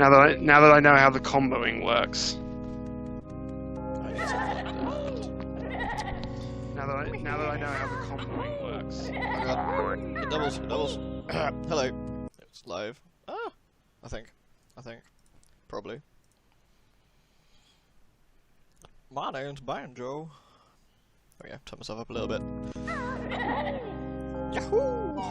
Now that I know how the comboing works. Now that I know how the comboing works. Oh god. It doubles, it doubles. Hello. It's live. Ah! I think. Probably. My name's Banjo. Oh yeah, turn myself up a little bit. Yahoo!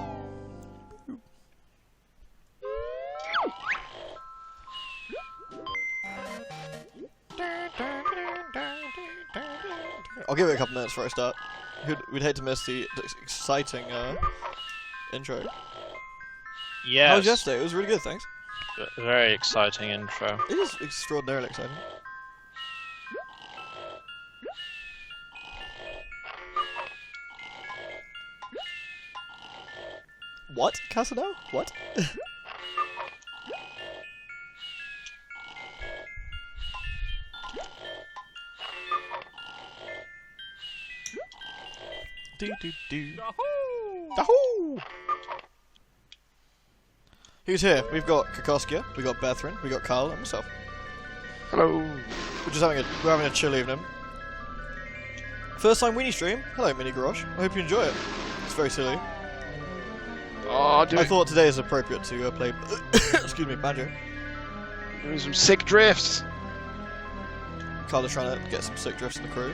I'll give it a couple minutes before I start. We'd hate to miss the exciting intro. Yes. How was yesterday? It was really good, thanks. Very exciting intro. It is extraordinarily exciting. What? Casino? What? Do do do. Yahoo! Yahoo! Who's here? We've got Kokoskia, we got Bethrin, we got Carl, and myself. Hello. We're having a chill evening. First time Weenie stream. Hello, Mini Garage. I hope you enjoy it. It's very silly. Oh, I thought today is appropriate to play. Excuse me, Banjo. Doing some sick drifts. Carl is trying to get some sick drifts in the crew.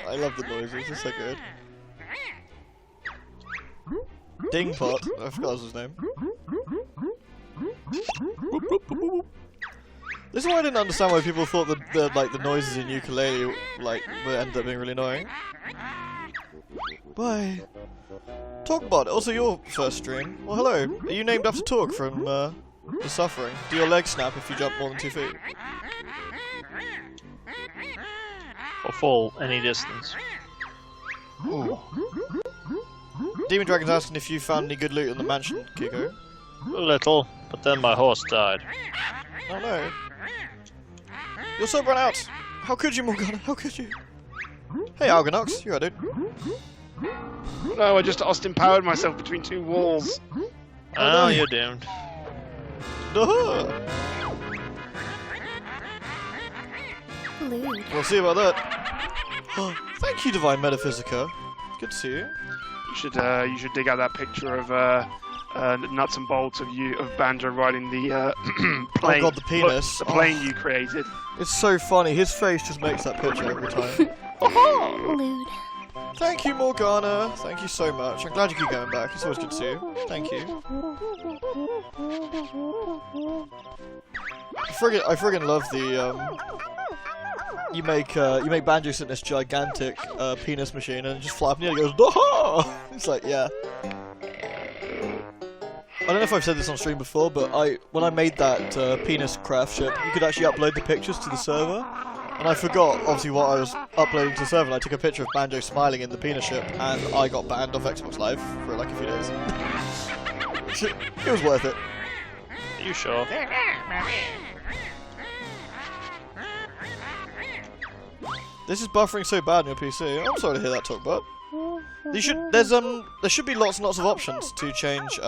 I love the noises, they're so good. Dingpot, I forgot his name. This is why I didn't understand why people thought that the noises in ukulele would end up being really annoying. Bye. Talkbot, also your first stream. Well, hello. Are you named after Talk from The Suffering? Do your legs snap if you jump more than 2 feet? Or fall any distance. Ooh. Demon Dragon's asking if you found any good loot in the mansion, Kiko. A little, but then my horse died. Oh no. You're so run out! How could you, Morgana? How could you? Hey, Algonox, you're right, dude. No, I just Austin powered myself between 2 walls. Oh, you're doomed. Duh. We'll see about that. Thank you, Divine Metaphysica. Good to see you. You should dig out that picture of nuts and bolts of Banjo riding the plane. Oh god, the penis. The plane you created. It's so funny. His face just makes that picture every time. Lewd. Thank you, Morgana. Thank you so much. I'm glad you keep going back. It's always good to see you. Thank you. I friggin' love the you make Banjo sit in this gigantic penis machine and just fly up and it goes Daha! It's like, yeah. I don't know if I've said this on stream before, but when I made that penis craft ship, you could actually upload the pictures to the server. And I forgot, obviously, what I was uploading to the server, and I took a picture of Banjo smiling in the penis ship, and I got banned off Xbox Live for like a few days. It was worth it. Are you sure? This is buffering so bad on your PC. I'm sorry to hear that, Talkbot. There should be lots and lots of options to change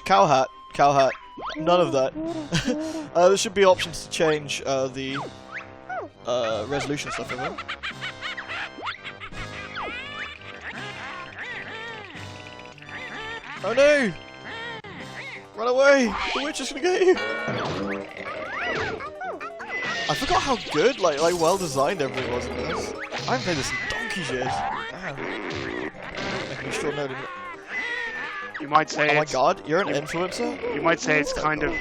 cow hat. None of that. There should be options to change the resolution stuff in there. Oh no! Run away! The witch is gonna get you! I forgot how good, like well designed everything was in this. I haven't played this in donkey's years. Damn. Making me sure no. You might say. Oh my god, you're an influencer? You might say it's kind of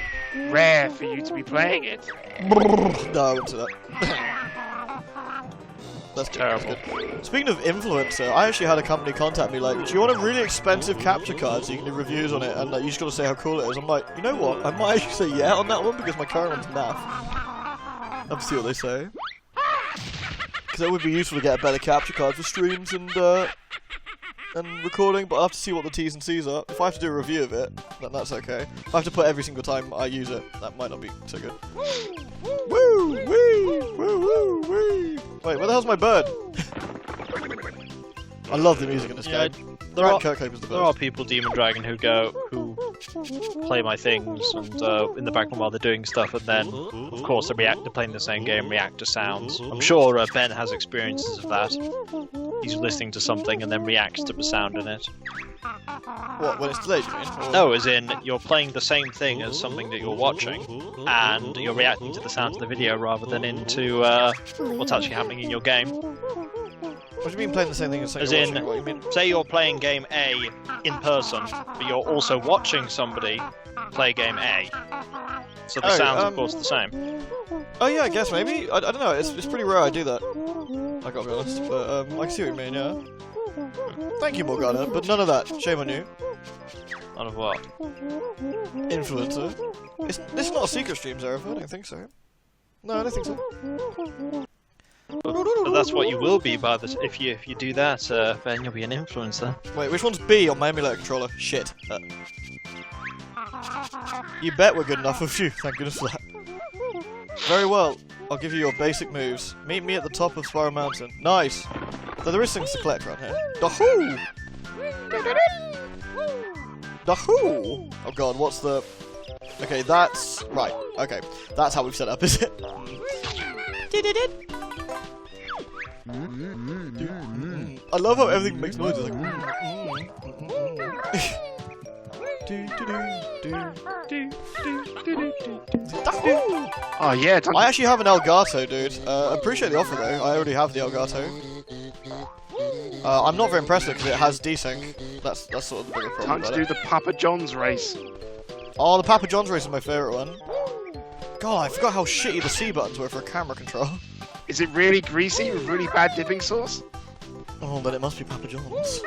rare for you to be playing it. No, I wouldn't say that. That's terrible. That's good. Speaking of influencer, I actually had a company contact me like, do you want a really expensive capture card so you can do reviews on it and you just gotta say how cool it is? I'm like, you know what? I might actually say yeah on that one because my current one's naff. I'll see what they say. Because it would be useful to get a better capture card for streams and recording, but I'll have to see what the T's and C's are. If I have to do a review of it, then that's okay. If I have to put every single time I use it, that might not be so good. Woo! Wee! Woo! Woo! Wee! Wait, where the hell's my bird? I love the music in this Yeah, game. there are Kirkhope is the there are best. people, Demon Dragon, who play my things and in the background while they're doing stuff, and then of course they're playing the same game, react to sounds. I'm sure Ben has experiences of that. He's listening to something and then reacts to the sound in it. What, when it's delayed, you mean? Or... No, as in you're playing the same thing as something that you're watching, and you're reacting to the sound of the video rather than into what's actually happening in your game. What do you mean playing the same thing as As you're in, watching? What do you mean? say you're playing game A in person, but you're also watching somebody play game A. So the sound's of course the same. Oh yeah, I guess maybe. I don't know. It's pretty rare I do that. I gotta be honest, but I can see what you mean. Yeah. Thank you, Morgana, but none of that. Shame on you. None of what? Influencer. It's not a secret stream, Zareth. I don't think so. No, I don't think so. But that's what you will be if you do that, Ben. You'll be an influencer. Wait, which one's B on my emulator controller? Shit. You bet we're good enough with you. Thank goodness for that. Very well. I'll give you your basic moves. Meet me at the top of Spiral Mountain. Nice. So there is things to collect around here. Dahoo! Dahoo! Oh god, what's the... Okay, that's... Right, okay. That's how we've set up, is it? I love how everything makes noises like... Oh yeah, I actually have an Elgato, dude. I appreciate the offer though. I already have the Elgato. I'm not very impressed with it because it has desync. That's sort of the bigger problem. time to do the Papa John's race. Oh, the Papa John's race is my favourite one. God, I forgot how shitty the C buttons were for a camera control. Is it really greasy with really bad dipping sauce? Oh, then it must be Papa John's.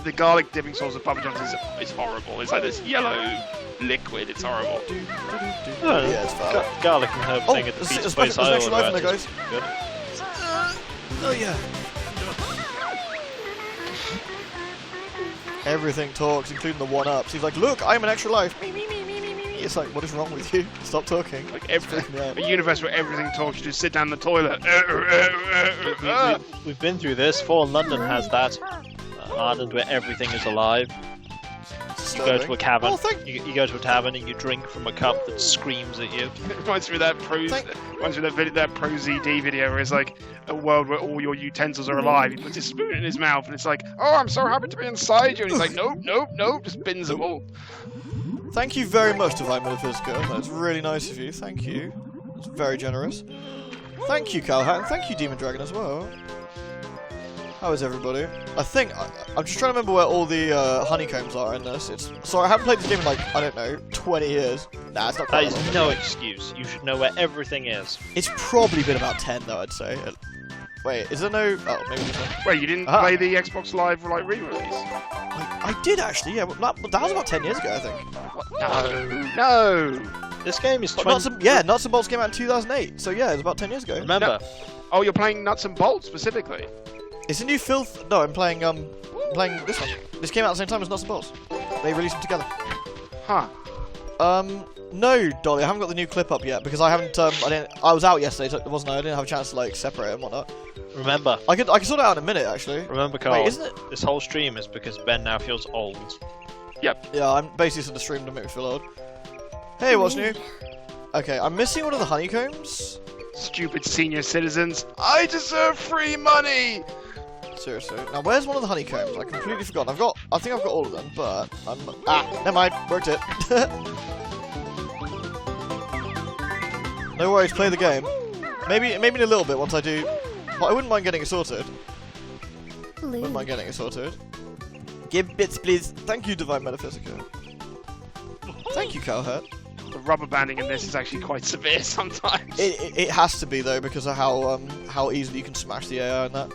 The garlic dipping sauce of Papa John's is horrible. It's like this yellow liquid. It's horrible. Oh, Yeah, it's fine. Garlic and herb thing at the pizza place I extra life in ordered there, at is guys. good. Oh yeah. Everything talks, including the one-ups. He's like, look, I'm an extra life. Me, me, me, me, me, me. It's like, what is wrong with you? Stop talking. Like everything, Yeah. a universe where everything talks. You just sit down in the toilet. We've been through this. Fallen London has that. Ireland where everything is alive. You go to a cavern. Oh, You go to a tavern and you drink from a cup that screams at you. It reminds me of that that Pro ZD video where it's like a world where all your utensils are alive. He puts his spoon in his mouth and it's like, oh, I'm so happy to be inside you. And he's like, nope, nope, nope, just bins them all. Thank you very much, Divine Metaphysica. That's really nice of you. Thank you. That's very generous. Thank you, Calhat, and thank you, Demon Dragon, as well. How is everybody? I'm just trying to remember where all the honeycombs are in this. Sorry, I haven't played this game in like, I don't know, 20 years. Nah, it's not That quite is that long. no excuse. You should know where everything is. It's probably been about 10 though, I'd say. Wait, is there no... Oh, maybe there's no... Wait, you didn't play the Xbox Live like re-release? I did actually, yeah. That was about 10 years ago, I think. No. This game is 20... Nuts and Bolts came out in 2008. So yeah, it was about 10 years ago. Remember, Oh, you're playing Nuts and Bolts specifically. It's a new filth... No, I'm playing this one. This came out at the same time as Nuts and Bolts. They released them together. Huh. No, Dolly, I haven't got the new clip up yet because I haven't. I was out yesterday, so I didn't have a chance to like separate it and whatnot. remember, I can sort it out in a minute, actually. remember, Carl. Wait, isn't it? This whole stream is because Ben now feels old. Yep. Yeah, I'm basically sort of streamed to make me feel old. Hey, what's new? Okay, I'm missing one of the honeycombs. Stupid senior citizens. I deserve free money. Seriously. Now, where's one of the honeycombs? I completely forgot. I think I've got all of them, but never mind. Worked it. No worries. Play the game. Maybe in a little bit once I do. But I wouldn't mind getting it sorted. Wouldn't mind getting it sorted. Give bits, please. Thank you, Divine Metaphysica. Thank you, Cowhead. The rubber banding in this is actually quite severe sometimes. It has to be though because of how easily you can smash the AI in that.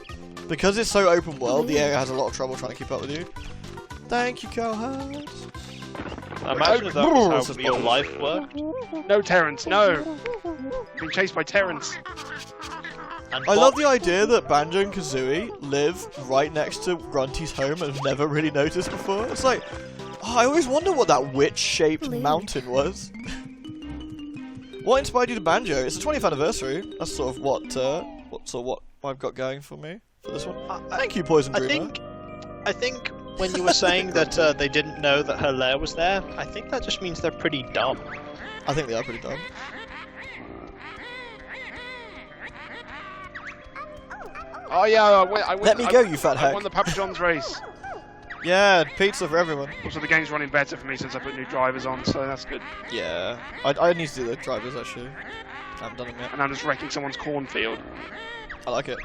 Because it's so open world, the AI has a lot of trouble trying to keep up with you. Thank you, Cowhead. Imagine if that was how real life worked. No, Terrence, no. Being chased by Terrence. And I love the idea that Banjo and Kazooie live right next to Grunty's home and have never really noticed before. It's like, I always wonder what that witch-shaped mountain was. What inspired you to Banjo? It's the 20th anniversary. That's sort of what I've got going for me. for this one. Thank you, Poison Dreamer. I think when you were saying that they didn't know that her lair was there, I think that just means they're pretty dumb. I think they are pretty dumb. Oh yeah, I won. Let me go, you fat I hack. won the Papa John's race. Yeah, pizza for everyone. Also, the game's running better for me since I put new drivers on, so that's good. Yeah, I need to do the drivers actually. I haven't done them yet. And I'm just wrecking someone's cornfield. I like it.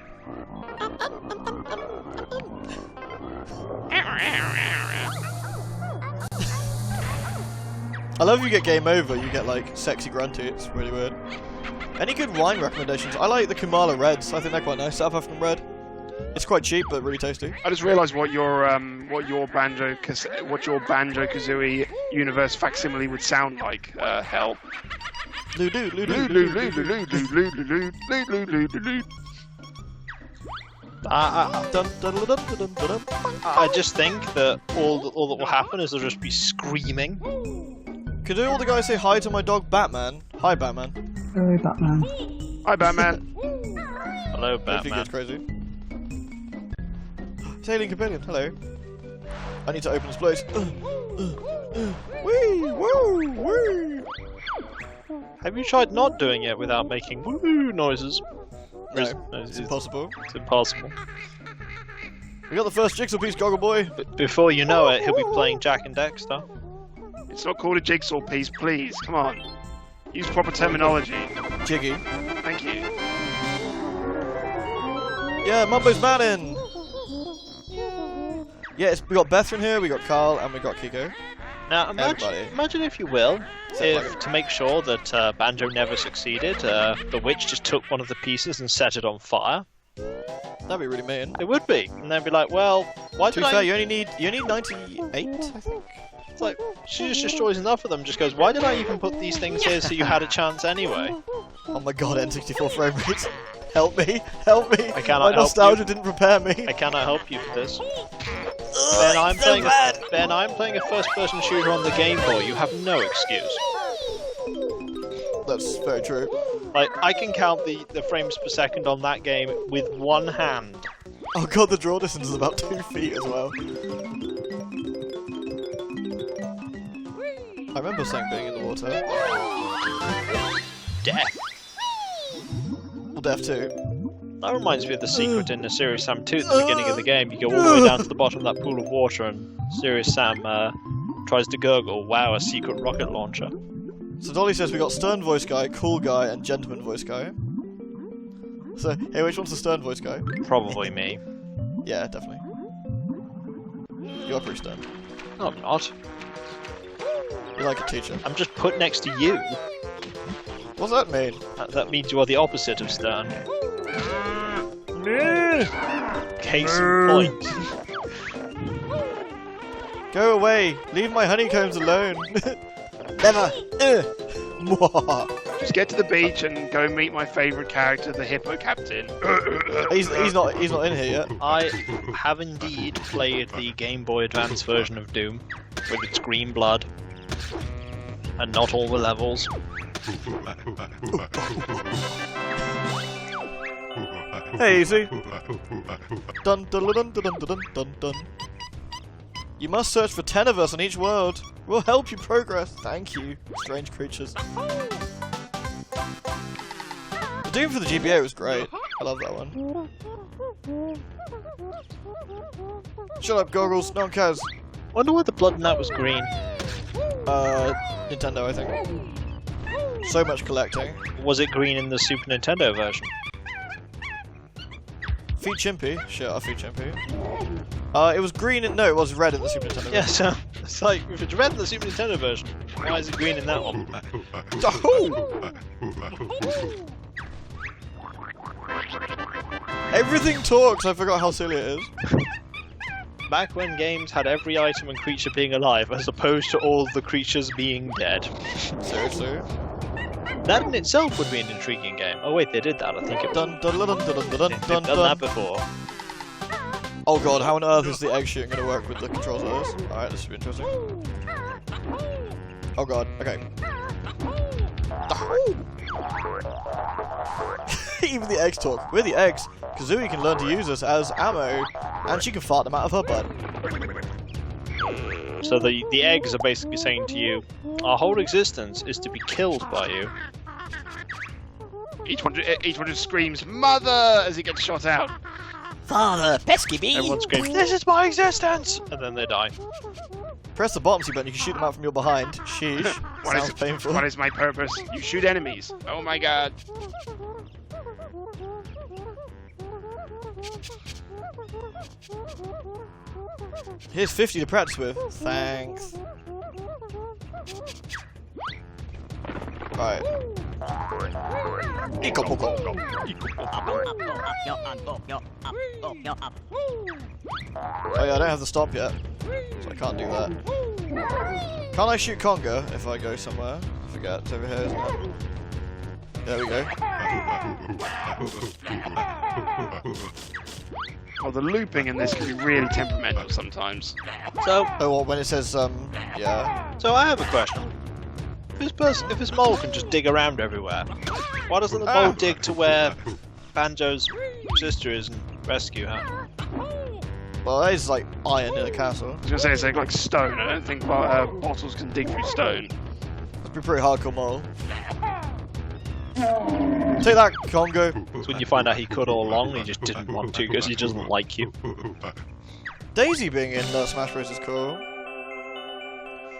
I love you get game over, you get like sexy grunty, it's really weird. Any good wine recommendations? I like the Kumala Reds, I think they're quite nice. South African Red. It's quite cheap but really tasty. I just realised what your Banjo Kazooie universe facsimile would sound like. Hell. I just think that all that will happen is they'll just be screaming. Could all the guys say hi to my dog Batman? Hi Batman. Hello, Batman. Hi, Batman. Hello, If he Batman. gets crazy. Sailing companion, hello. I need to open this place. Wee, woo, wee. Have you tried not doing it without making woo noises? No, It's impossible. It's impossible. We got the first jigsaw piece, Goggle Boy. Before you know it, he'll be playing Jack and Dexter. It's not called a jigsaw piece, please. Come on. Use proper terminology. Jiggy. Thank you. Yeah, Mumbo's Manning. Yeah, we got Beth in here, we got Carl, and we got Kiko. Now, Everybody. imagine if you will, Except if to make sure that Banjo never succeeded, the witch just took one of the pieces and set it on fire. That'd be really mean. It would be, and they'd be like, "Well, why To did be I?" fair, you only need 98, I think. It's like she just destroys enough of them. Just goes, "Why did I even put these things here so you had a chance anyway?" Oh my god, N64 frame rate. Help me, help me. I cannot My help nostalgia you. didn't prepare me. I cannot help you for this. Ugh, I'm it's so bad. Ben, I'm playing a first-person shooter on the Game Boy. You have no excuse. That's very true. Like, I can count the frames per second on that game with one hand. Oh god, the draw distance is about 2 feet as well. I remember something being in the water. Death. Well, Death too. That reminds me of the secret in Serious Sam 2 at the beginning of the game. You go all the way down to the bottom of that pool of water and Serious Sam tries to gurgle, "Wow, a secret rocket launcher." So Dolly says we got Stern Voice Guy, Cool Guy, and Gentleman Voice Guy. So, hey, which one's the Stern Voice Guy? Probably me. Yeah, definitely. You're pretty stern. No, I'm not. You're like a teacher. I'm just put next to you. What's that mean? That means you are the opposite of stern. Case in point. Go away! Leave my honeycombs alone! Never! Just get to the beach and go meet my favourite character, the Hippo Captain. he's not in here yet. I have indeed played the Game Boy Advance version of Doom with its green blood and not all the levels. Hey, easy. Dun dun dun dun dun dun dun dun. You must search for 10 of us on each world. We'll help you progress. Thank you, strange creatures. The Doom for the GBA was great. I love that one. Shut up, goggles. No one cares. Wonder why the blood in that was green. Nintendo, I think. So much collecting. Was it green in the Super Nintendo version? Feet Chimpy. Shut up, Feet Chimpy. It was green in... No, it was red in the Super Nintendo version. Yeah, so it's like, if it's red in the Super Nintendo version, why is it green in that one? Everything talks! I forgot how silly it is. Back when games had every item and creature being alive, as opposed to all the creatures being dead. Seriously. That in itself would be an intriguing game. Oh wait, they did that, I think it Dun dun dun dun dun dun dun they've dun done dun. that before. Oh god, how on earth is the egg shooting going to work with the controls of this? Alright, this should be interesting. Oh god, okay. Even the eggs talk. We're the eggs. Kazooie can learn to use us as ammo, and she can fart them out of her butt. So the eggs are basically saying to you, our whole existence is to be killed by you. Each one just screams, "Mother!" as he gets shot out. Father, pesky me! Everyone screams, "This is my existence!" And then they die. Press the bottom C button, you can shoot them out from your behind. Sheesh. Sounds painful. What is my purpose? You shoot enemies. Oh my god. Here's 50 to practice with. Thanks. Right. Oh yeah, I don't have the stop yet, so I can't do that. Can't I shoot Conga if I go somewhere? I forget, it's over here, isn't it? There we go. Well, the looping in this can be really temperamental sometimes. So, Oh, well, when it says, yeah. so I have a question. If this mole can just dig around everywhere, why doesn't the mole dig to where Banjo's sister is and rescue her? Well, that is like iron in a castle. I was gonna say it's like stone. I don't think bottles can dig through stone. Must be a pretty hardcore mole. Take that, Congo. So when you find out he could all along, he just didn't want to because he doesn't like you. Daisy being in Smash Bros is cool.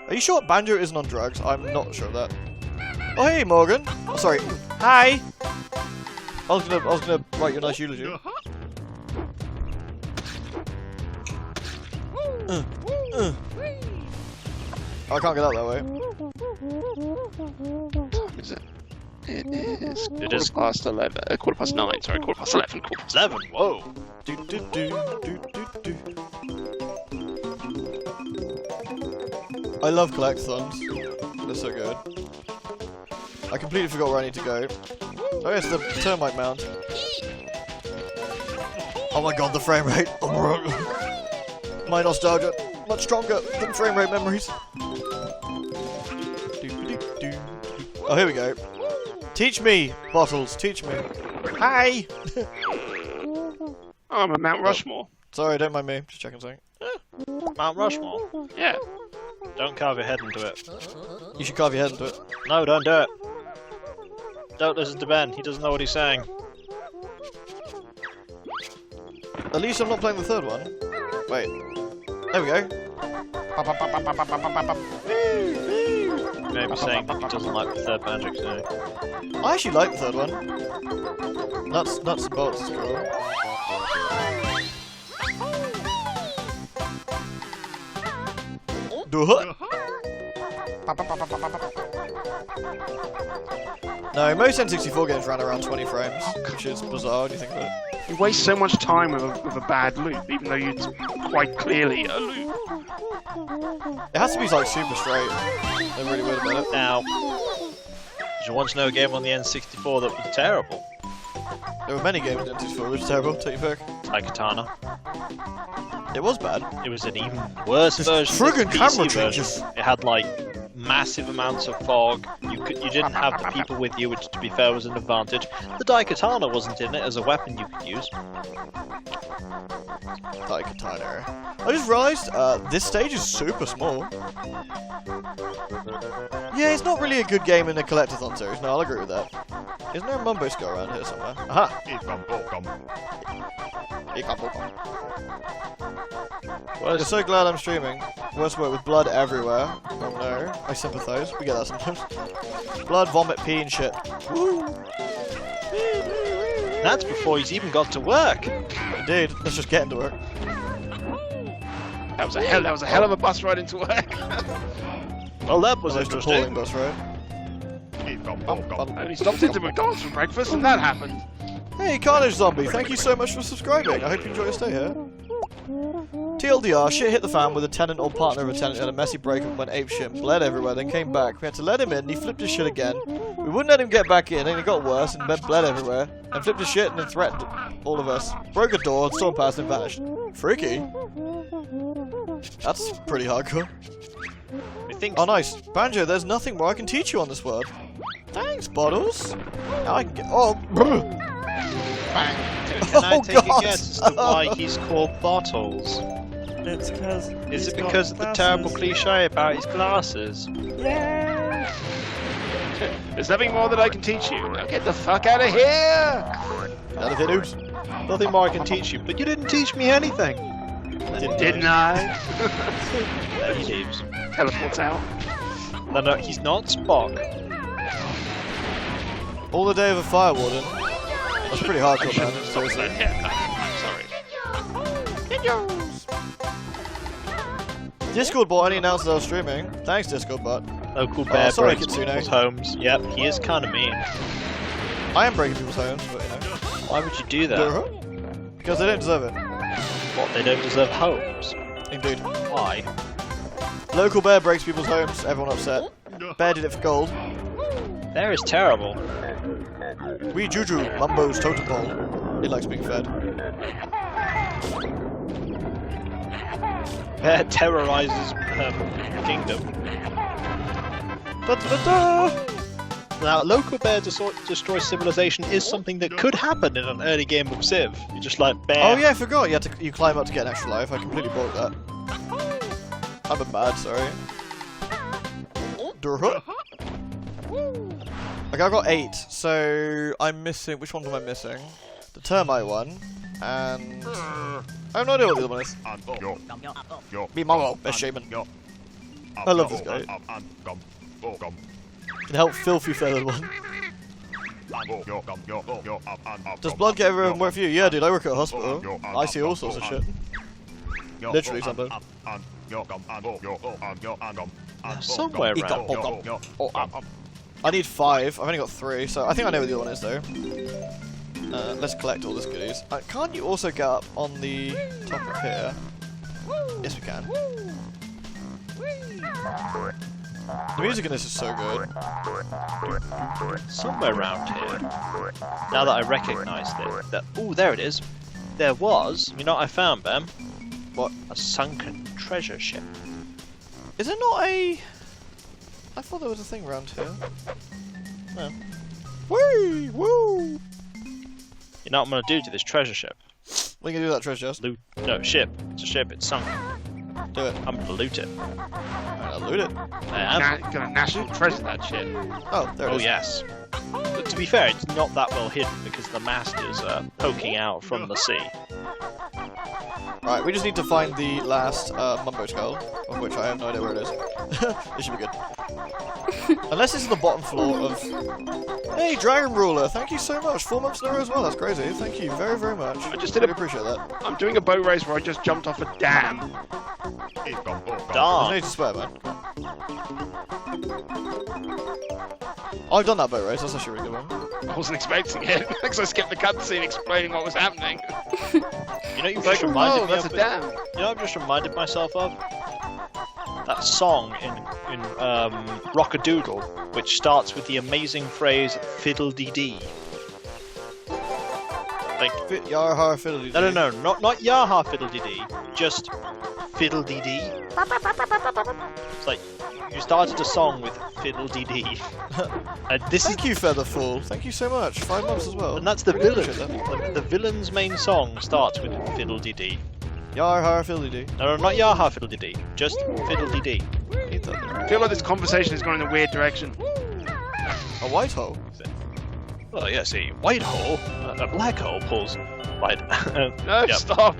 Are you sure Banjo isn't on drugs? I'm not sure of that. Oh hey, Morgan. Oh, sorry. Hi. I was gonna write you a nice eulogy. I can't get out that way. Is it? It is past 11. Quarter past 9. Sorry, quarter past 11. Quarter past 11. Whoa. Do, do, do, do, do, do. I love collectathons. They're so good. I completely forgot where I need to go. Oh yes, the termite mound. Oh my god, the frame rate. My nostalgia, much stronger than frame rate memories. Oh, here we go. Teach me, Bottles, teach me. Hi! Oh, I'm at Mount Rushmore. Sorry, don't mind me. Just checking something. Mount Rushmore. Yeah. Don't carve your head into it. You should carve your head into it. No, don't do it. Don't listen to Ben. He doesn't know what he's saying. At least I'm not playing the third one. Wait. There we go. Maybe saying he doesn't like the third Banjo Kazooie. I actually like the third one. Nuts and bolts is cool. No, most N64 games ran around 20 frames, which is bizarre when you think about it. You waste so much time with a bad loop, even though it's quite clearly a loop. It has to be like super straight. They're really weird about it. Now, did you want to know a game on the N64 that was terrible? There were many games in N64 which were terrible. Take your pick. Katana. It was bad. It was an even worse version. Friggin' of the camera PC changes. version. It had like massive amounts of fog. You didn't have the people with you, which to be fair was an advantage. The Daikatana wasn't in it as a weapon you could use. Daikatana. I just realised this stage is super small. Yeah, it's not really a good game in a collectathon series. No, I'll agree with that. Isn't there a Mumbo Skull around here somewhere? Aha! I'm so glad I'm streaming. Worst work with blood everywhere. Oh no, I sympathise. We get that sometimes. Blood, vomit, pee and shit. Woo. That's before he's even got to work. Indeed, let's just get into work. That was a hell of a bus ride into work. Well, that was Most appalling interesting. bus ride. And he stopped into McDonald's for breakfast, and that happened. Hey, Carnage Zombie, thank you so much for subscribing. I hope you enjoy your stay here. TLDR, shit hit the fan with a tenant or partner of a tenant had a messy breakup, went apeshit and bled everywhere, then came back. We had to let him in, and he flipped his shit again. We wouldn't let him get back in, and it got worse, and then bled everywhere, and flipped his shit and then threatened all of us. Broke a door, and stormed past and vanished. Freaky. That's pretty hardcore. I think Oh nice. Banjo, there's nothing more I can teach you on this world. thanks. Thanks, Bottles. Now I can get. Oh, Bang. Can I take a guess as to why he's called Bottles? It's because. Is it because of the terrible cliche about his glasses? Yeah. There's nothing more that I can teach you. Now get the fuck out of here! None of it, oops. Nothing more I can teach you, but you didn't teach me anything. Didn't I? There he leaves. Teleports out. No, he's not Spock. All the day of a fire warden. That's pretty hardcore, man. Seriously. I'm sorry. Discord bot only announced that I was streaming. Thanks, Discord bot. Local bear sorry, breaks Kitsune. people's homes. Yep, he is kind of mean. I am breaking people's homes, but you know. Why would you do that? Because they don't deserve it. What, they don't deserve homes? Indeed. Why? Local bear breaks people's homes, everyone upset. Bear did it for gold. Bear is terrible. We Juju, Mumbo's totem pole. He likes being fed. Bear terrorizes the kingdom. Da-da-da-da! Now, local bear destroy civilization is something that could happen in an early game of Civ. You just like bear. Oh yeah, I forgot. You climb up to get an extra life. I completely broke that. I'm a mad, sorry. Durha. Okay, I've got 8, so I'm missing. Which ones am I missing? The termite one, and I have no idea what the other one is. Me Momo, best shaman. I love this guy. Can help filthy feathered one. Does blood get everywhere and work for you? Yeah, dude, I work at a hospital. I see all sorts of shit. Literally, sometimes. Somewhere around. I need 5. I've only got 3, so I think I know what the other one is, though. Let's collect all this goodies. Can't you also get up on the top of here? Yes, we can. The music in this is so good. Somewhere around here. Now that I recognise it. Oh, there it is. There was. You know what I found, Ben? What? A sunken treasure ship. Is there not a... I thought there was a thing around here. No. Whee! Woo! You know what I'm going to do to this treasure ship? What are you going to do with that treasure chest? Loot. No, ship. It's a ship. It's sunk. Do it. I'm going to loot it. Alright, I'll loot it. I am. Gonna national treasure that shit. Oh, there it Oh, is. yes. But to be fair, it's not that well hidden because the mast is poking out from the sea. Right, we just need to find the last Mumbo skull, of which I have no idea where it is. It should be good. Unless it's in the bottom floor of... Hey, Dragon Ruler, thank you so much. 4 months in a row as well, that's crazy. Thank you very, very much. I just did really appreciate that. I'm doing a boat race where I just jumped off a dam. There's no Darn. need to swear, man. I've done that boat race, that's actually a really good one. I wasn't expecting it because I skipped the cutscene explaining what was happening. You know, you've just reminded me that's a of dam. You know, I've just reminded myself of that song in Rock-a-Doodle, which starts with the amazing phrase "fiddle-dee-dee." Like, Yarhar fiddle. no, not Yaha fiddle-dee-dee, just fiddle-dee-dee. It's like you started a song with fiddle-dee-dee. This Thank you, Featherfall. Thank you so much. 5 months as well. and that's the Really villain. appreciate that. The villain's main song starts with fiddle-dee-dee. Yarhar fiddle-dee. No, not Yaha fiddle-dee-dee, just fiddle-dee-dee. I feel like this conversation is going in a weird direction. A white hole. Well, yes, a white hole, a black hole pulls right. No, Yep. stop.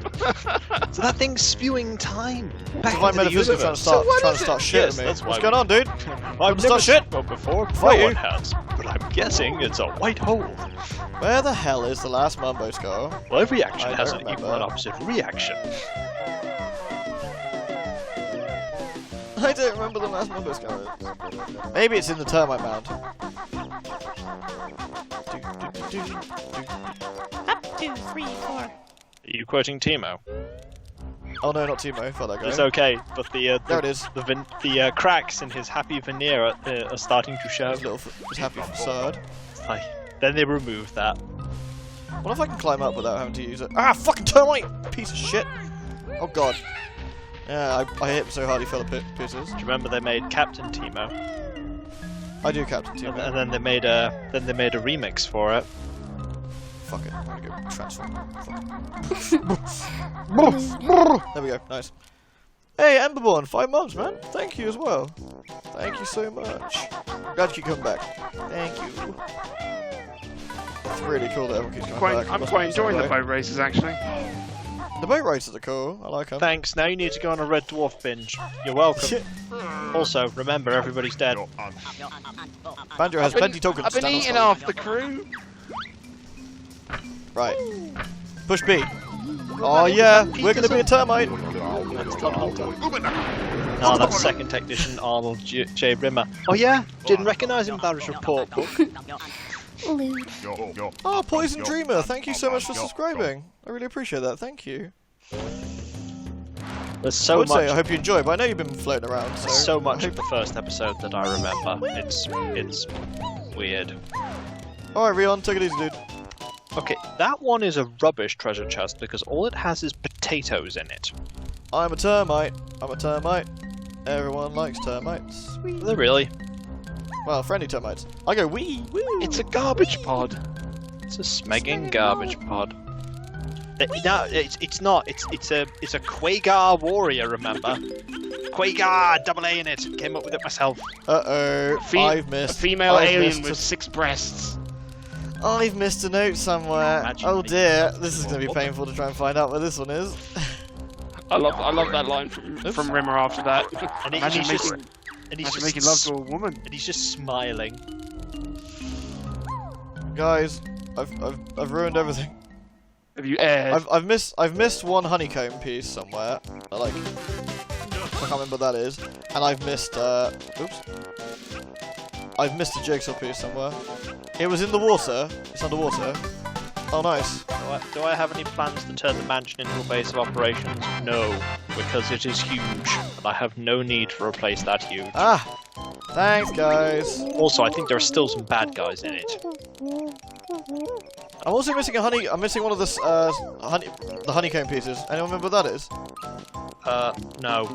So that thing's spewing time back Divine into the metaphysics trying universe. to start shit Yes, at me. that's why What's we- going on, dude? I've to start shit. Well, before, Fight no you. one has, but I'm guessing it's a white hole. Where the hell is the last Mumbo skull? Well, every action I has don't an equal remember. and opposite reaction. I don't remember the last Mumbo skull. Maybe it's in the termite mound. Up, 2, 3, 4. Are you quoting Timo? Oh no, not Timo. Fuck that guy. It's okay, but the There it is. the cracks in his happy veneer are starting to show. His little his happy facade. It's like, then they remove that. What if I can climb up without having to use it? Ah, fucking termite! Piece of shit! Oh god. Yeah, I hit him so hard he fell to pieces. Do you remember they made Captain Timo? I do Captain Team. And then they made a remix for it. Fuck it, I'm gonna go transform. There we go, nice. Hey, Emberborn, 5 months, man. Thank you as well. Thank you so much. Glad you come back. Thank you. It's really cool that everyone keeps coming back. I'm quite enjoying the boat races, actually. The boat races are cool. I like them. Thanks. Now you need to go on a Red Dwarf binge. You're welcome. Shit. Also, remember, everybody's dead. Banjo has plenty tokens. I've been eating off the crew. Right. Push B. Oh yeah, we're gonna be a termite. No, that's second technician Arnold J. Rimmer. Oh yeah? Didn't recognise him without his report book. Oh, Poison Dreamer, thank you so much for subscribing. I really appreciate that, thank you. There's I so would say, I much. hope you enjoy, but I know you've been floating around, so... So much of the first episode that I remember. It's weird. Alright, Rion, take it easy, dude. Okay, that one is a rubbish treasure chest because all it has is potatoes in it. I'm a termite. I'm a termite. Everyone likes termites. Are they really? Well, friendly termites. I go wee, woo. It's a garbage pod. It's a smegging garbage pod. No, it's not. It's a Quagar warrior. Remember, Quagar, double A in it. Came up with it myself. I've missed. A female alien missed with 6 breasts. I've missed a note somewhere. Imagine Oh me. dear, this is going to be painful to try and find out where this one is. I love that line from Rimmer after that. And Imagine he's just, making love to a woman. and he's just smiling. Guys, I've ruined everything. Have you aired? I've missed one honeycomb piece somewhere. I can't remember what that is. And I've missed oops. I've missed a jigsaw piece somewhere. It was in the water. It's underwater. Oh, nice. Do I have any plans to turn the mansion into a base of operations? No, because it is huge, and I have no need to replace that huge. Ah, thanks, guys. Also, I think there are still some bad guys in it. I'm also missing I'm missing one of the honeycomb pieces. Anyone remember what that is? No.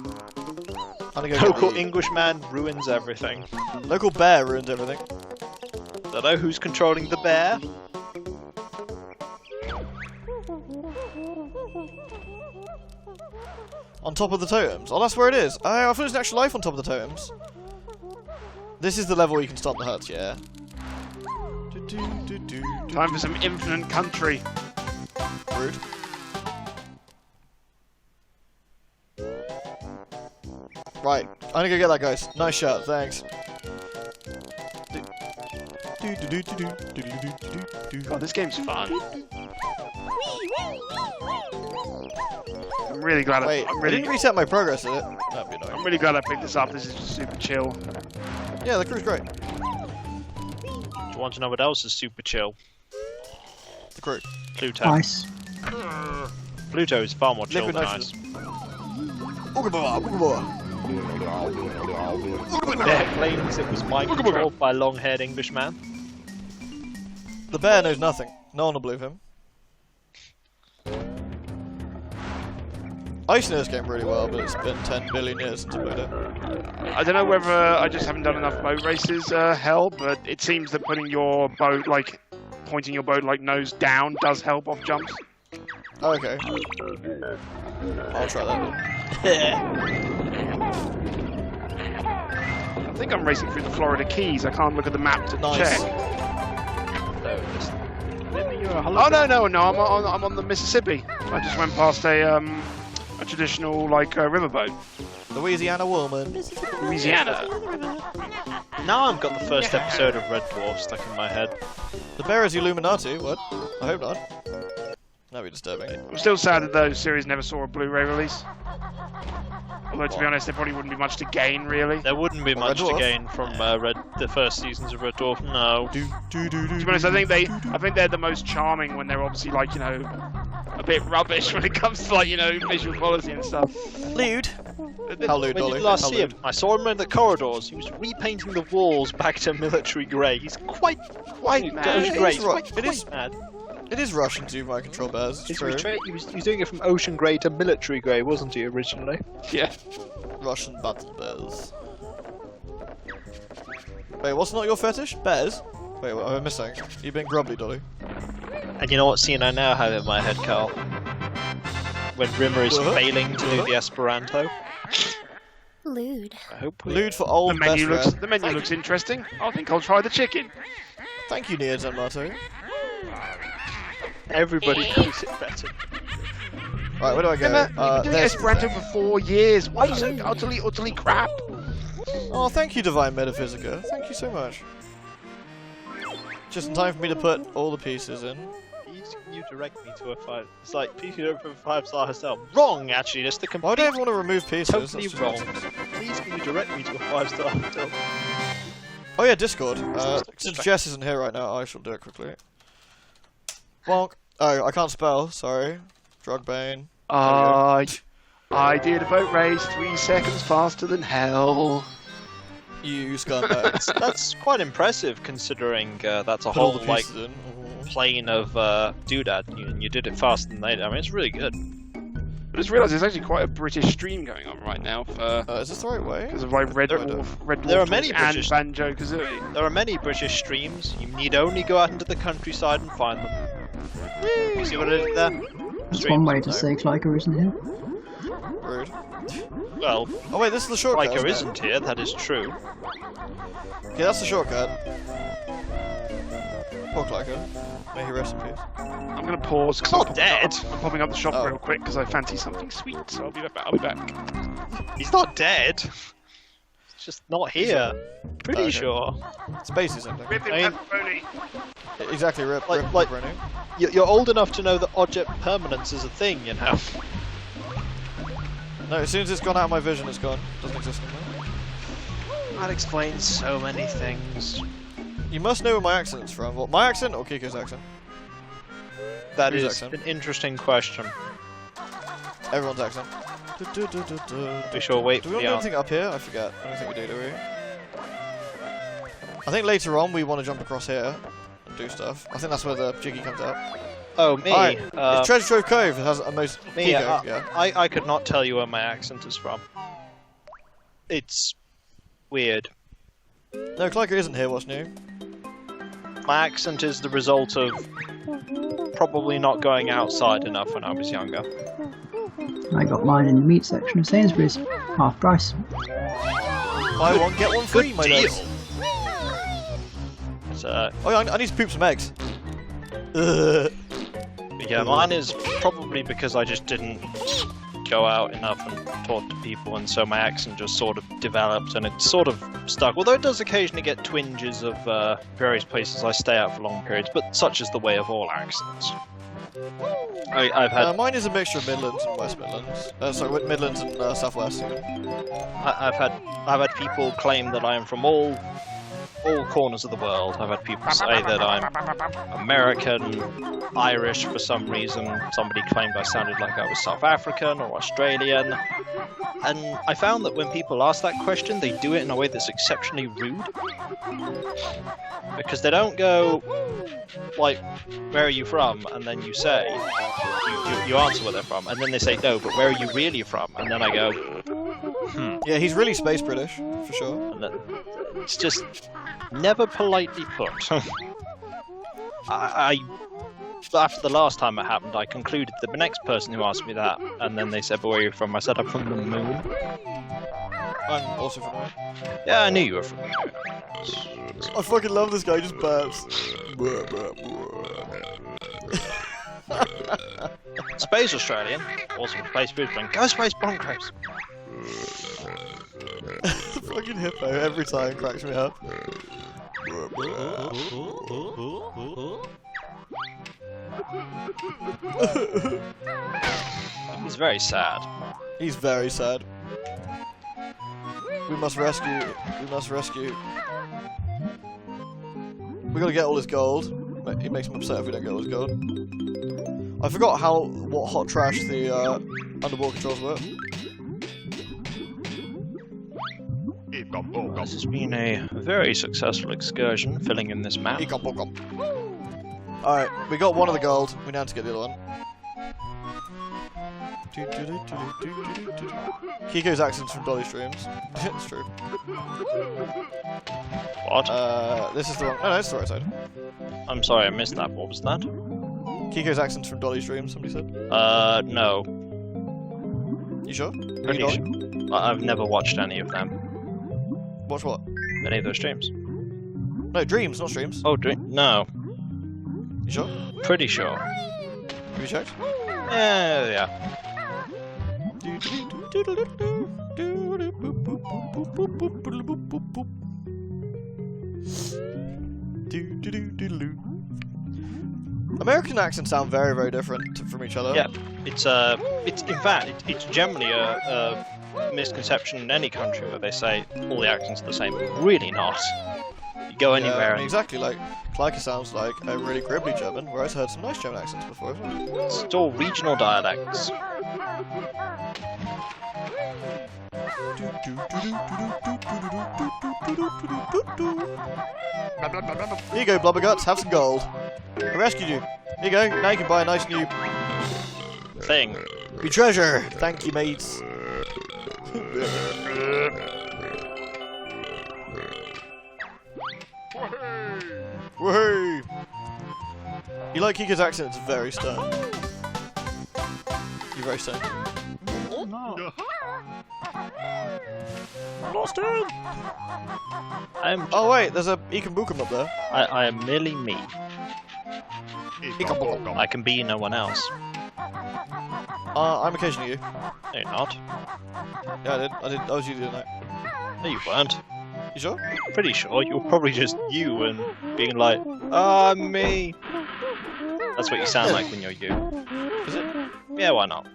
I'm gonna go Local get the Englishman ruins everything. local bear ruined everything. Don't know who's controlling the bear. On top of the totems. Oh, that's where it is. Oh, I thought it was an actual life on top of the totems. This is the level where you can start the huts, yeah. Time for some infinite country. Rude. Right, I'm gonna go get that, guys. Nice shot, thanks. God, this game's fun. I'm really glad. Wait, I'm I really, didn't reset my progress, did it? That'd be annoying. I'm really glad I picked this up. This is just super chill. Yeah, the crew's great. Do you want to know what else is super chill? The crew. Pluto. Nice. Pluto is far more chill Liquid than nitrogen. ice. Bear claims it was mind controlled by a long-haired Englishman. The bear knows nothing. No one will believe him. I used to know this game really well, but it's been 10 billion years since I played it. I don't know whether I just haven't done enough boat races, Hell, but it seems that putting your boat, pointing your boat nose down does help off jumps. Oh, okay. I'll try that then. I think I'm racing through the Florida Keys. I can't look at the map to Nice. check. Oh no! I'm on the Mississippi. I just went past a traditional riverboat. Louisiana woman. Louisiana. Now I've got the first episode of Red Dwarf stuck in my head. The bear is Illuminati. What? I hope not. That'd be disturbing. I'm still sad that those series never saw a Blu-ray release. Although to be honest, there probably wouldn't be much to gain, really. There wouldn't be much Dwarf? to gain from the first seasons of Red Dwarf. No. To be honest, I think they're the most charming when they're obviously a bit rubbish when it comes to visual quality and stuff. Lewd. How lewd, When Dolly? did you last How see him? lewd? I saw him in the corridors. He was repainting the walls back to military grey. He's quite mad. ocean grey. He's right. quite It is- mad. It is Russian to my control bears. It's His true. retreat, he was doing it from ocean grey to military grey, wasn't he, originally? Yeah. Russian battle bears. Wait, what's not your fetish? Bears? Wait, what am I missing? You being grumbly, Dolly? And you know what scene I now have in my head, Carl? When Rimmer is failing to do the Esperanto. Lewd. I hope we... Lewd for old best friend. The menu looks interesting. I think I'll try the chicken. Thank you, Neo Zanmato. Everybody knows it better. Right, where do I go? You've been doing there's- Esperanto for 4 years. Why are you so utterly crap? Oh, thank you, Divine Metaphysica. Thank you so much. Just in time for me to put all the pieces in. Please can you direct me to a 5... It's like, please you don't put a 5-star herself. Wrong, actually, that's the complete... Why do I want to remove pieces? Totally That's just wrong. nonsense. Please can you direct me to a 5-star hotel? Oh yeah, Discord. Since Jess isn't here right now, I shall do it quickly. Bonk. Oh, I can't spell, sorry. Drugbane. I did a boat race 3 seconds faster than hell. You scumbag. That's quite impressive, considering that's a Put all whole, the like, pieces in. plane of doodad, and you did it faster than they did. I mean, it's really good. I just realised there's actually quite a British stream going on right now for Is this the right way? because of like Red There- Dwarf there are many and British- Banjo Kazooie. There are many British streams. You need only go out into the countryside and find them. You see what I did there? That's one way to say Clyker isn't here. Rude. Well, Oh wait, this is the shortcut. Riker isn't isn't here, that is true. it? Yeah, that's the shortcut. Poor Clyker. May he rest in peace. I'm gonna pause because Not dead. I'm popping up the shop Oh. real quick because I fancy something sweet. So I'll be back. He's not dead. He's just not here. Pretty Okay. sure. Spacey something. With him, I mean- pepperoni. Exactly, rip Like- Rennie. You're old enough to know that object permanence is a thing, you know. No, as soon as it's gone out of my vision, it's gone. Doesn't exist anymore. That explains so many things. You must know where my accent's from. What, my accent or Kiko's accent? That Whose is accent? an interesting question. Everyone's accent. We shall wait Do for we want to the do answer. anything up here? I forget. I don't think we do we? I think later on we want to jump across here and do stuff. I think that's where the Jiggy comes out. Oh, me. Alright, it's Treasure Trove Cove. It has a most Me, Kiko, yeah. I could not tell you where my accent is from. It's weird. No, Clyker isn't here. What's new? My accent is the result of probably not going outside enough when I was younger. I got mine in the meat section of Sainsbury's. Half price. Buy one, get one free, Good my deal. days. So, Oh, yeah, I need to poop some eggs. yeah, mine is probably because I just didn't go out enough and talk to people, and so my accent just sort of developed and it sort of stuck. Although it does occasionally get twinges of various places I stay at for long periods, but such is the way of all accents. I've had Mine is a mixture of Midlands and West Midlands. Sorry, Midlands and Southwest. I've had people claim that I am from all corners of the world. I've had people say that I'm American, Irish for some reason. Somebody claimed I sounded like I was South African or Australian. And I found that when people ask that question, they do it in a way that's exceptionally rude. Because they don't go, like, where are you from? And then you say, you answer where they're from. And then they say, no, but where are you really from? And then I go, Yeah, he's really space British, for sure. and then it's just never politely put. I after the last time it happened, I concluded that the next person who asked me that, and then they said, "But where are you from?" I said, "I'm from the moon." I'm also from there. Yeah, I knew you were from the moon. I fucking love this guy, he just burps. Space Australian, also Space Brisbane. Go Space Broncos. The fucking hippo every time cracks me up. He's very sad. He's very sad. We must rescue. We must rescue. We gotta get all his gold. It makes him upset if we don't get all his gold. I forgot what hot trash the underwater controls were. This has been a very successful excursion, filling in this map. Alright, we got one of the gold. We now have to get the other one. Kiko's accents from Dolly Streams. It's true. What? This is the wrong. No, it's the right side. I'm sorry, I missed that. What was that? Kiko's accents from Dolly Streams, somebody said. No. You sure? Pretty Dolly? sure. I've never watched any of them. Watch what? Any of those streams. No, Dreams, not Streams. Oh, no. You sure? Pretty sure. Have you checked? Yeah. American accents sound very, very different from each other. Yeah. It's in fact, it's generally a misconception in any country where they say all the accents are the same. Really not. You go anywhere. Yeah, I mean, and exactly. Like Kleike sounds like a really gribbly German, whereas I heard some nice German accents before as well. it's all regional dialects. Here you go, Blubberguts, have some gold. I rescued you. Here you go, now you can buy a nice new Thing. treasure. Thank you, mates. Woohoo! You like Kiko's accent? It's very stern. You're very stern. Lost it! Oh wait, there's a Ikambukum up there. I am merely me. I can be no one else. I'm occasionally you. No, you're not. Yeah, I was you the other night. No, you weren't. You sure? Pretty sure you're probably just you and being like, me. That's what you sound like when you're you. Is it? Yeah, why not?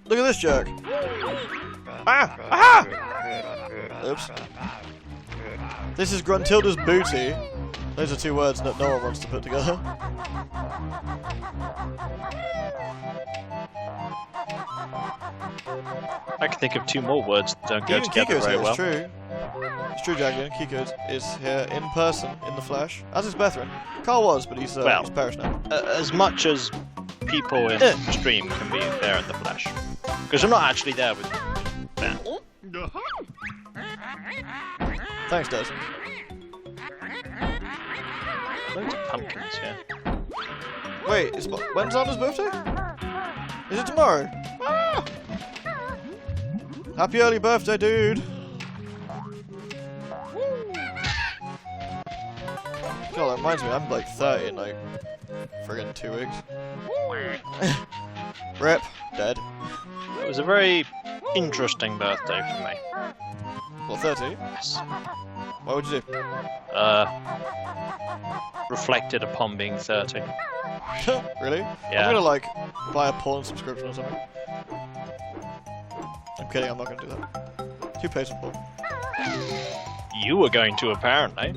Look at this jerk. Ah! Oops. This is Gruntilda's booty. Those are two words that no one wants to put together. I can think of two more words that don't go Even together Kiko's very here, well. it's true. It's true, Jaglin. Kiko is here in person, in the flesh, as is Bethrin. Carl was, but he's perished now. As much as people in the stream can be there in the flesh. Because I'm not actually there with them. Thanks, Des. Loads of pumpkins here. Wait, when's Anna's birthday? Is it tomorrow? Ah! Happy early birthday, dude! God, that reminds me, I'm like 30 in like friggin' 2 weeks. Rip, dead. It was a very interesting birthday for me. What, 30? Yes. What would you do? Reflected upon being 30. Really? Yeah. I'm gonna like buy a porn subscription or something. I'm kidding, I'm not gonna do that. Too painful. You were going to, apparently.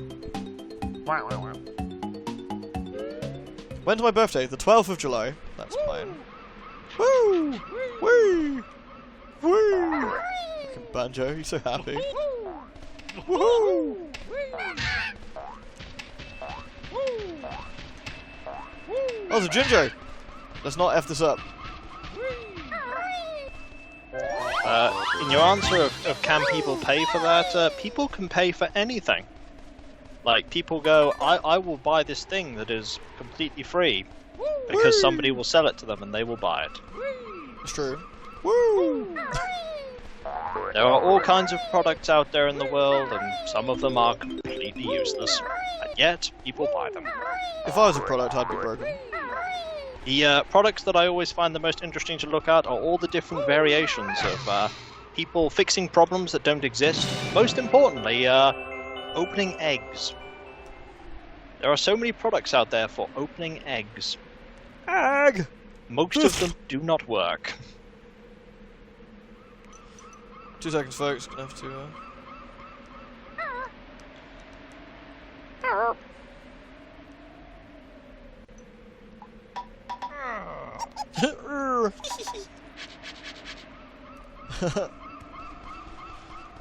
When's my birthday? The 12th of July. That's mine. Woo! Woo! Woo! Look at Banjo, he's so happy. Woohoo! Oh, there's a Ginger! Let's not F this up. In your answer of can people pay for that, people can pay for anything. Like, people go, I will buy this thing that is completely free, because somebody will sell it to them and they will buy it. It's true. Woo! There are all kinds of products out there in the world, and some of them are completely useless, and yet people buy them. If I was a product, I'd be broken. The products that I always find the most interesting to look at are all the different variations of people fixing problems that don't exist. Most importantly, opening eggs. There are so many products out there for opening eggs. Egg! Most of them do not work. 2 seconds, folks. Gonna have to.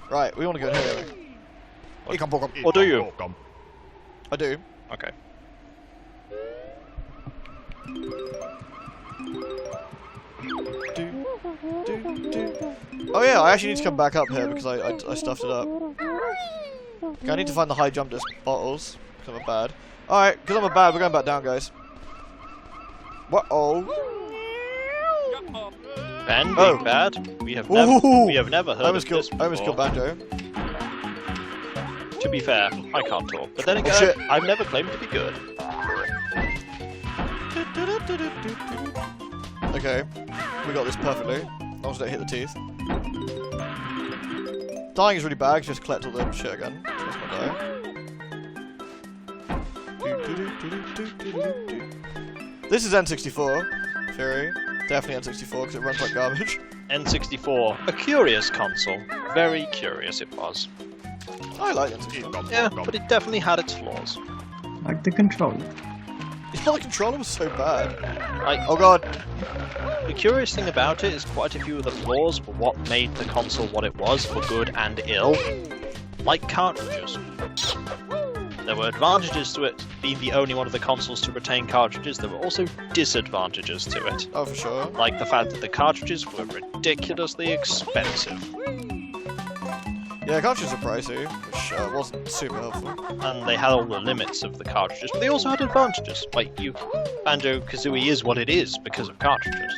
Right, we want to go in here. Or do you? I do. Okay. Oh yeah, I actually need to come back up here because I stuffed it up. Okay, I need to find the high jump disc bottles because I'm a bad. Alright, because I'm a bad, we're going back down, guys. What-oh. Ben being bad? We have never heard of this before. I almost killed Banjo. To be fair, I can't talk. But then again, I've never claimed to be good. Okay, we got this perfectly. As long as I don't hit the teeth. Dying is really bad, just collect all the shit again. That's my die. This is N64, Fury. Definitely N64 because it runs like garbage. N64, a curious console. Very curious it was. I like N64. Yeah, but it definitely had its flaws. Like the controller. Yeah, the controller was so bad. Like, oh god. The curious thing about it is quite a few of the flaws were what made the console what it was, for good and ill. Like cartridges. There were advantages to it being the only one of the consoles to retain cartridges. There were also disadvantages to it. Oh, for sure. Like the fact that the cartridges were ridiculously expensive. Yeah, cartridges are pricey, which wasn't super helpful. And they had all the limits of the cartridges, but they also had advantages. Like, Banjo Kazooie is what it is because of cartridges.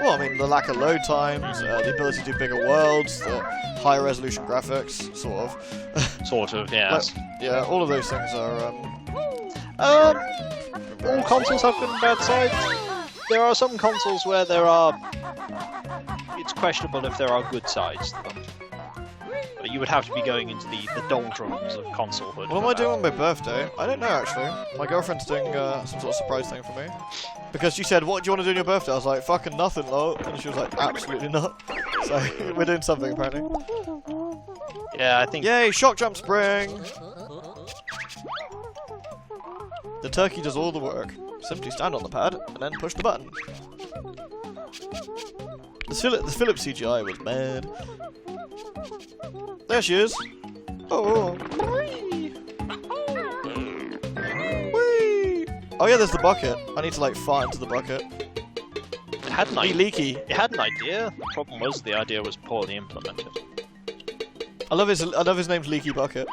Well, I mean, the lack of load times, the ability to do bigger worlds, the higher resolution graphics, sort of. Sort of, yes. But, yeah, all of those things are, all consoles have good and bad sides. There are some consoles where it's questionable if there are good sides to them. But you would have to be going into the doldrums of consolehood. What am I doing on my birthday? I don't know, actually. My girlfriend's doing some sort of surprise thing for me. Because she said, what do you want to do on your birthday? I was like, fucking nothing, lol. And she was like, absolutely not. So, we're doing something, apparently. Yeah, I think... Yay, shock jump spring! The turkey does all the work. Simply stand on the pad, and then push the button. The Philips CGI was bad. There she is! Oh! Whee! Oh yeah, there's the bucket. I need to, like, fart into the bucket. It had an idea. Leaky. It had an idea. The problem was the idea was poorly implemented. I love his name's Leaky Bucket.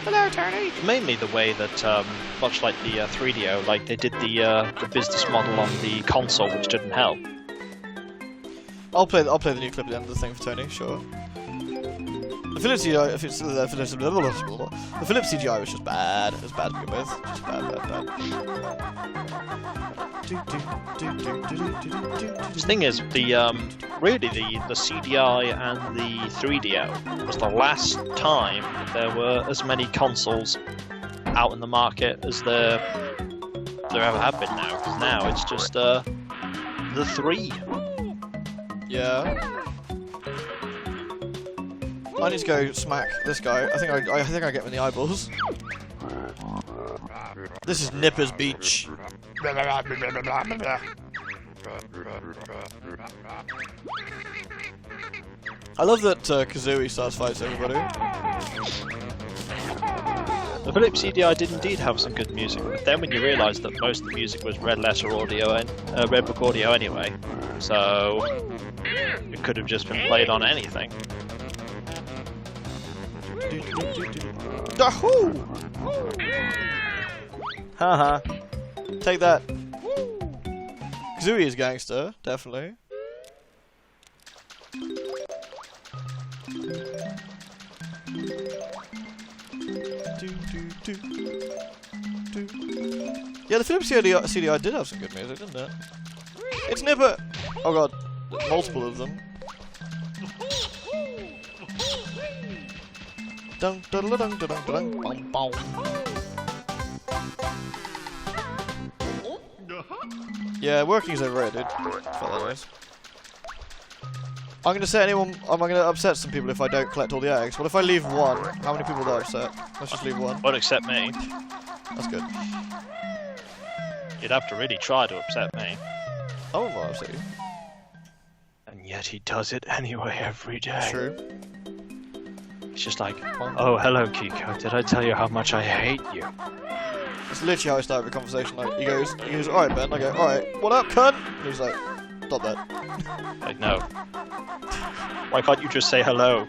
Hello, Tony! Mainly the way that, much like the 3DO, like they did the business model on the console, which didn't help. I'll play the new clip at the end of the thing for Tony, sure. The Philips CGI, the Philips CGI was just bad. It was bad to begin with. Just bad. The thing is, really the CDI and the 3DO was the last time there were as many consoles out in the market as there ever have been now. Because now it's just the 3. Yeah. I need to go smack this guy. I think I get him in the eyeballs. This is Nipper's Beach. I love that Kazooie starts fights everybody. The Philips CDI did indeed have some good music, but then when you realise that most of the music was red letter audio and red book audio anyway, so it could have just been played on anything. Dahoo! Haha. Take that. Kazooie is gangster, definitely. Yeah, the Philips CDI did have some good music, didn't it? It's Nipper! Oh god, there's multiple of them. Dun dun dun dun dun dun dun bum. Yeah, working is overrated. I'm gonna say I'm gonna upset some people if I don't collect all the eggs. What if I leave one? How many people will that upset? Let's just leave one. Won't accept me. That's good. You'd have to really try to upset me. I won't upset you. And yet he does it anyway every day. True. It's just like, oh, hello, Kiko. Did I tell you how much I hate you? That's literally how I start every conversation. Like, he goes, alright, Ben. I go, alright, what up, cunt? And he's like, stop that. Like, no. Why can't you just say hello?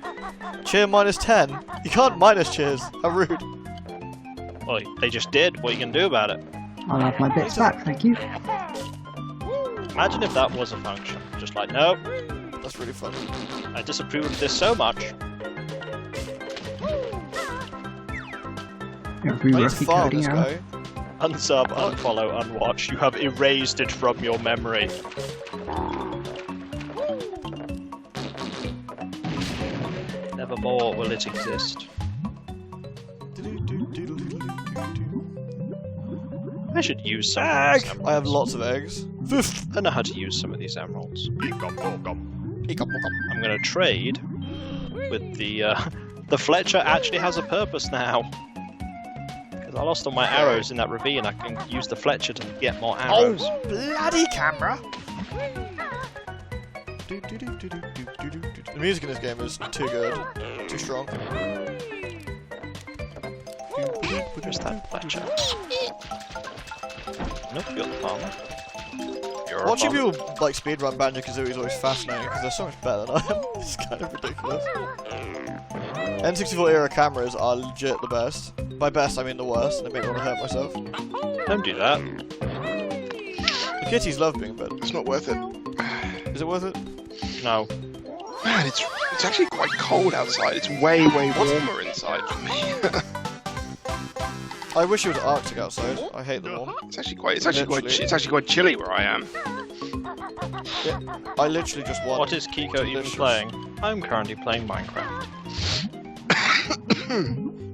Cheer -10. You can't minus cheers. How rude. Well, they just did. What are you gonna do about it? I'll have my bits back, thank you. Imagine if that was a function. Just like, no, That's really funny. I disapprove of this so much. Every I need to rocky farm coding this error. guy. Unsub, unfollow, unwatch. You have erased it from your memory. Nevermore will it exist. I should use some of these emeralds. I have lots of eggs. I know how to use some of these emeralds. I'm gonna trade with the the Fletcher actually has a purpose now. Because I lost all my arrows in that ravine, I can use the Fletcher to get more arrows. Oh, bloody camera! The music in this game is too good, too strong. Where's that Fletcher? Nope, you're the farmer. You're a Watching farmer. people like speedrun Banjo Kazooie is always fascinating because they're so much better than I am. It's kind of ridiculous. N64 era cameras are legit the best. By best, I mean the worst, and it made me want to hurt myself. Don't do that. The kitties love being in bed. It's not worth it. Is it worth it? No. Man, it's actually quite cold outside. It's way warmer inside for me. I wish it was Arctic outside. I hate the warm. It's actually quite chilly where I am. Yeah, I literally just want. What is Kiko even playing? I'm currently playing Minecraft.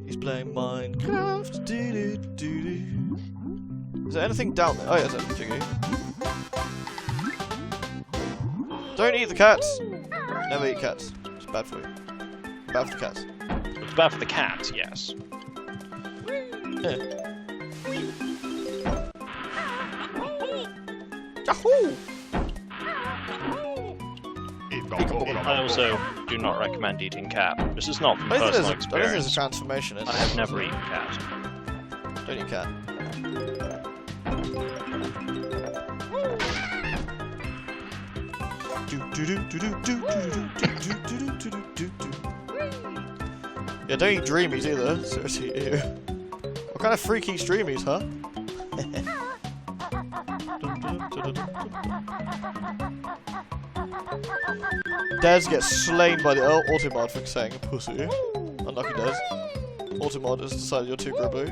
He's playing Minecraft. Is there anything down there? Oh yeah, there's a Jiggy. Don't eat the cats. Never eat cats. It's bad for you. Bad for the cats. It's bad for the cats, yes. Yeah. Yahoo! I also do not recommend eating cat. This is not from I think personal there's a experience. transformation in I have never eaten cat. Don't eat cat. Yeah, don't eat dreamies either. Seriously, ew. What kind of freak eats dreamies, huh? Dez gets slain by the Automod for saying pussy. Unlucky Dez. Automod has decided you're too gribbly.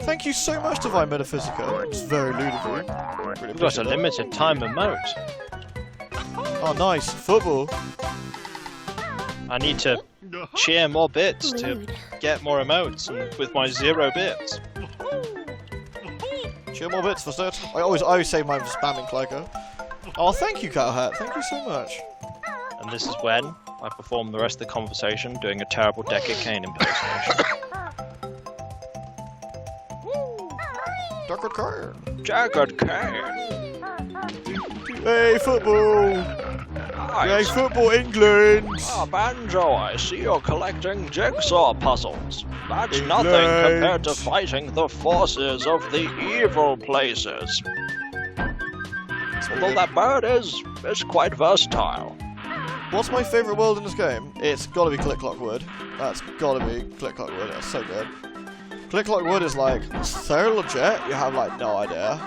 Thank you so much, Divine Metaphysica. It's very lewd of you. Really We've got a appreciate that. limited time emote. Oh, nice. Football. I need to cheer more bits to Lewd. get more emotes, and with my 0 bits. Cheer more bits for certain. I always say mine for spamming Clyco. Oh, thank you, Cowhat. Thank you so much. And this is when I perform the rest of the conversation doing a terrible Deckard Cain impersonation. Deckard Cain. Deckard Cain! Hey, football! Hey, football, England! Ah, Banjo, I see you're collecting jigsaw puzzles. That's nothing England. compared to fighting the forces of the evil places. Although that bird is quite versatile. What's my favourite world in this game? It's gotta be Click Clock Wood. That's gotta be Click Clock Wood. That's so good. Click Clock Wood is like so legit. You have like no idea.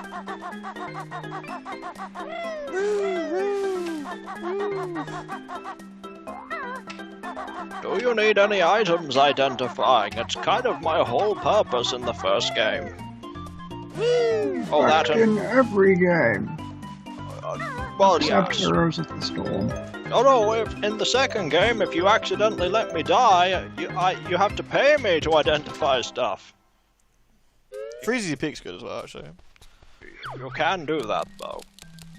Do you need any items identifying? It's kind of my whole purpose in the first game. Oh, that In and... every game. Well, Except yes. Heroes of the Storm. Oh no, if, in the second game, if you accidentally let me die, you have to pay me to identify stuff. Freezy Peak's good as well, actually. You can do that, though.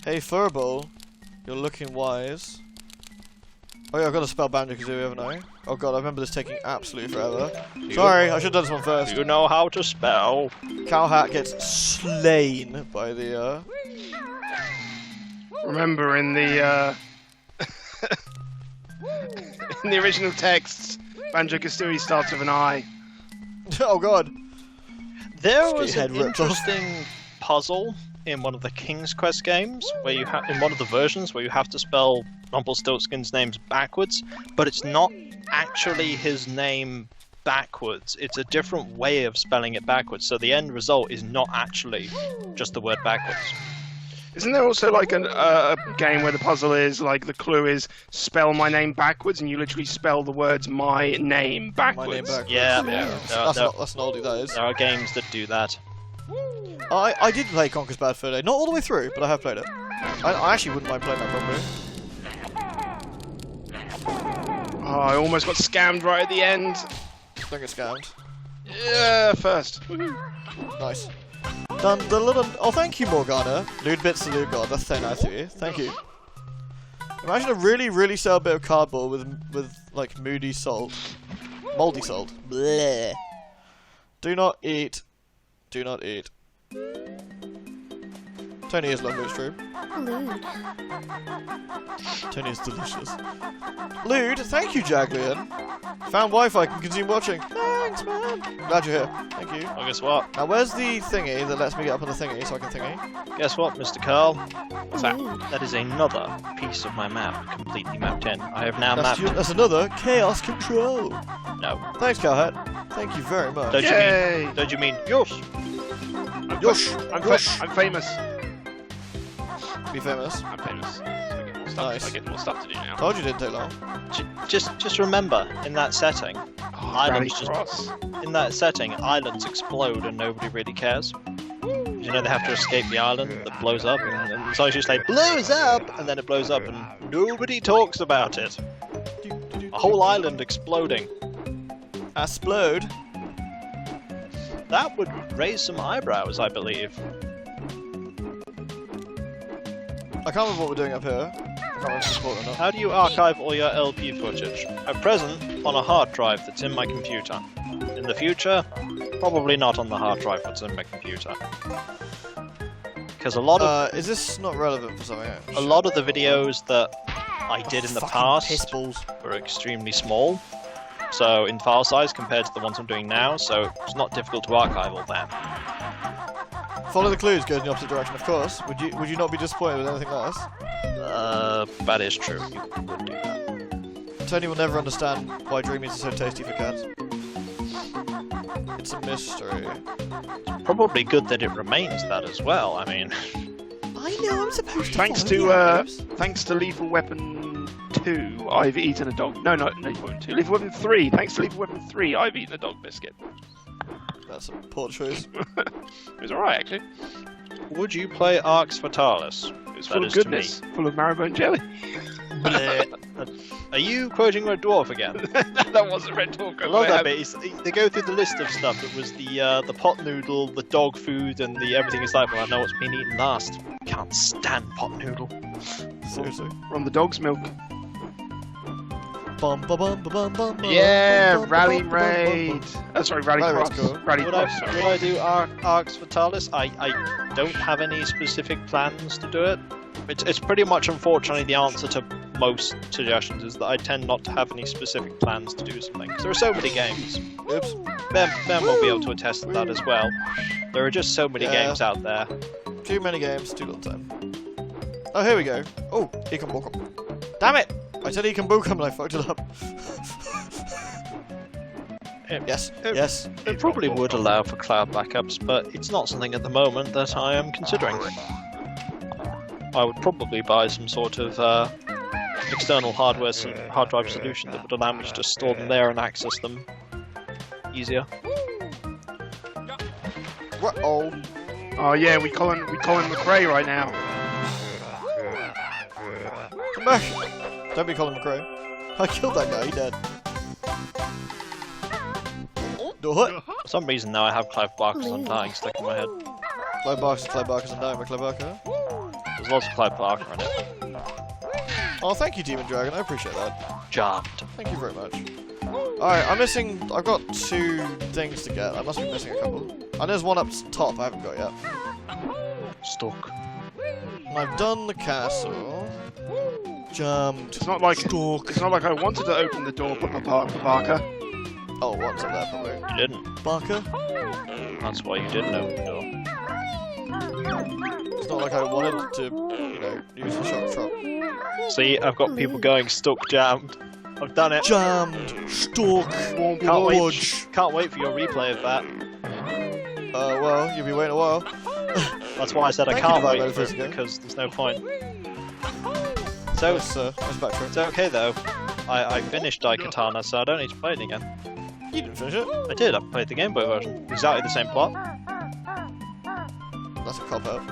Hey, Furball, you're looking wise. Oh yeah, I've got to spell Banjo Kazooie, haven't I? Oh god, I remember this taking absolutely forever. Sorry, I should have done this one first. Do you know how to spell? Cowhat gets slain by the Remember, in the in the original texts, Banjo Kazooie starts with an I. Oh god. There Just was get an your head ripped off. interesting puzzle in one of the King's Quest games, where you in one of the versions where you have to spell Rumpelstiltskin's names backwards, but it's not actually his name backwards. It's a different way of spelling it backwards, so the end result is not actually just the word backwards. Isn't there also like a game where the puzzle is like the clue is spell my name backwards, and you literally spell the words my name backwards? My name backwards. Yeah, That's an oldie, that is. there are games that do that. I did play Conker's Bad Fur Day. Not all the way through, but I have played it. I actually wouldn't mind playing that properly. Oh, I almost got scammed right at the end. Don't get scammed. Yeah, first. Nice. Dun, dun, dun, dun. Oh, thank you, Morgana. Lewd bits to Lewd God. That's so nice of you. Thank you. Imagine a really, really sour bit of cardboard with like moody salt, moldy salt. Bleh. Do not eat. Do not eat. Tony is lovely, it's true. Lewd. Tony is delicious. Lewd, thank you, Jaglian. Found Wi-Fi, can continue watching. Thanks, man. Glad you're here. Thank you. Well, guess what? Now, where's the thingy that lets me get up on the thingy so I can thingy? Guess what, Mr. Carl? What's that? Lewd. That is another piece of my map completely mapped in. I have now mapped. That's another chaos control. No. Thanks, Cowhead. Thank you very much. Yay! Don't you mean yosh? Yosh! I'm famous. Be famous. I'm famous. So I get more stuff. Nice. I get more stuff to do now. Told you didn't take long. Just remember, in that setting, Rally Cross. in that setting, islands explode and nobody really cares. You know, they have to escape the island that blows up, and so it's just like blows up, and then it blows up, and nobody talks about it. A whole island exploding. Explode. That would raise some eyebrows, I believe. I can't remember what we're doing up here. I can't remember if it's important or not. How do you archive all your LP footage? At present, on a hard drive that's in my computer. In the future, probably not on the hard drive that's in my computer. Because a lot of Is this not relevant for something else? a lot of the videos that I did in the Fucking past piss balls. were extremely small. So in file size compared to the ones I'm doing now, so it's not difficult to archive all that. Follow the clues, goes in the opposite direction, of course. Would you not be disappointed with anything less? That is true. You would do that. Tony will never understand why dreamies are so tasty for cats. It's a mystery. Probably good that it remains that as well. I mean, I know I'm supposed to. Thanks to Lethal Weapon 2, I've eaten a dog. No, Lethal Weapon 2. Lethal Weapon 3. Thanks to Lethal Weapon 3, I've eaten a dog biscuit. That's a poor choice. It was alright, actually. would you play Arx Fatalis? It was full of goodness, full of marrowbone jelly. Are you quoting Red Dwarf again? That wasn't Red Dwarf. I love that bit. They go through the list of stuff. It was the pot noodle, the dog food, and the everything is like, well, I know what's been eaten last. Can't stand pot noodle. Seriously. From the dog's milk. Bum, ba, bum, ba, bum, bum, Yeah, bum, Rally bum, bum, bum, Raid. bum. Sorry, Rally Rally Cross. Raid's cool. Rally Would Cross, I sorry. do Arx Fatalis? I don't have any specific plans to do it. It's pretty much, unfortunately, the answer to most suggestions is that I tend not to have any specific plans to do something. 'Cause there are so many games. Oops. Ben will be able to attest to that as well. There are just so many games out there. Too many games, too little time. Oh, here we go. Oh, Econ Bookum. Damn it! I said Econ Bookum and I fucked it up. Yes, yes. It probably would allow for cloud backups, but it's not something at the moment that I am considering. I would probably buy some sort of external hard drive solution that would allow me to just store them there and access them easier. Oh. Oh yeah, we call him McRae right now. Come back! Don't be Colin McRae. I killed that guy, he dead. For some reason now I have Clive Barker's Undying stuck in my head. Clive Barker's Undying by Clive Barker. There's lots of Clive Barker in it. Oh, thank you, Demon Dragon, I appreciate that. Jammed. Thank you very much. Alright, I've got 2 things to get. I must be missing a couple. And there's one up top I haven't got yet. Stuck. I've done the castle. Jammed. It's not like Stalk. it's not like I wanted to open the door for Barker. Oh, one's up there probably. You didn't. Barker? That's why you didn't open the door. It's not like I wanted to, you know, use the shock trap. See, I've got people going stuck jammed. I've done it. Jammed. Stalk. Can't wait for your replay of that. Well, you'll be waiting a while. That's why I said I Thank you, can't Divine wait for it, Metaphysical. because there's no point. So, Nice backtrack. it's okay though. I finished Daikatana, so I don't need to play it again. You didn't finish it. I did, I played the Game Boy version. Exactly the same plot. That's a cop-out.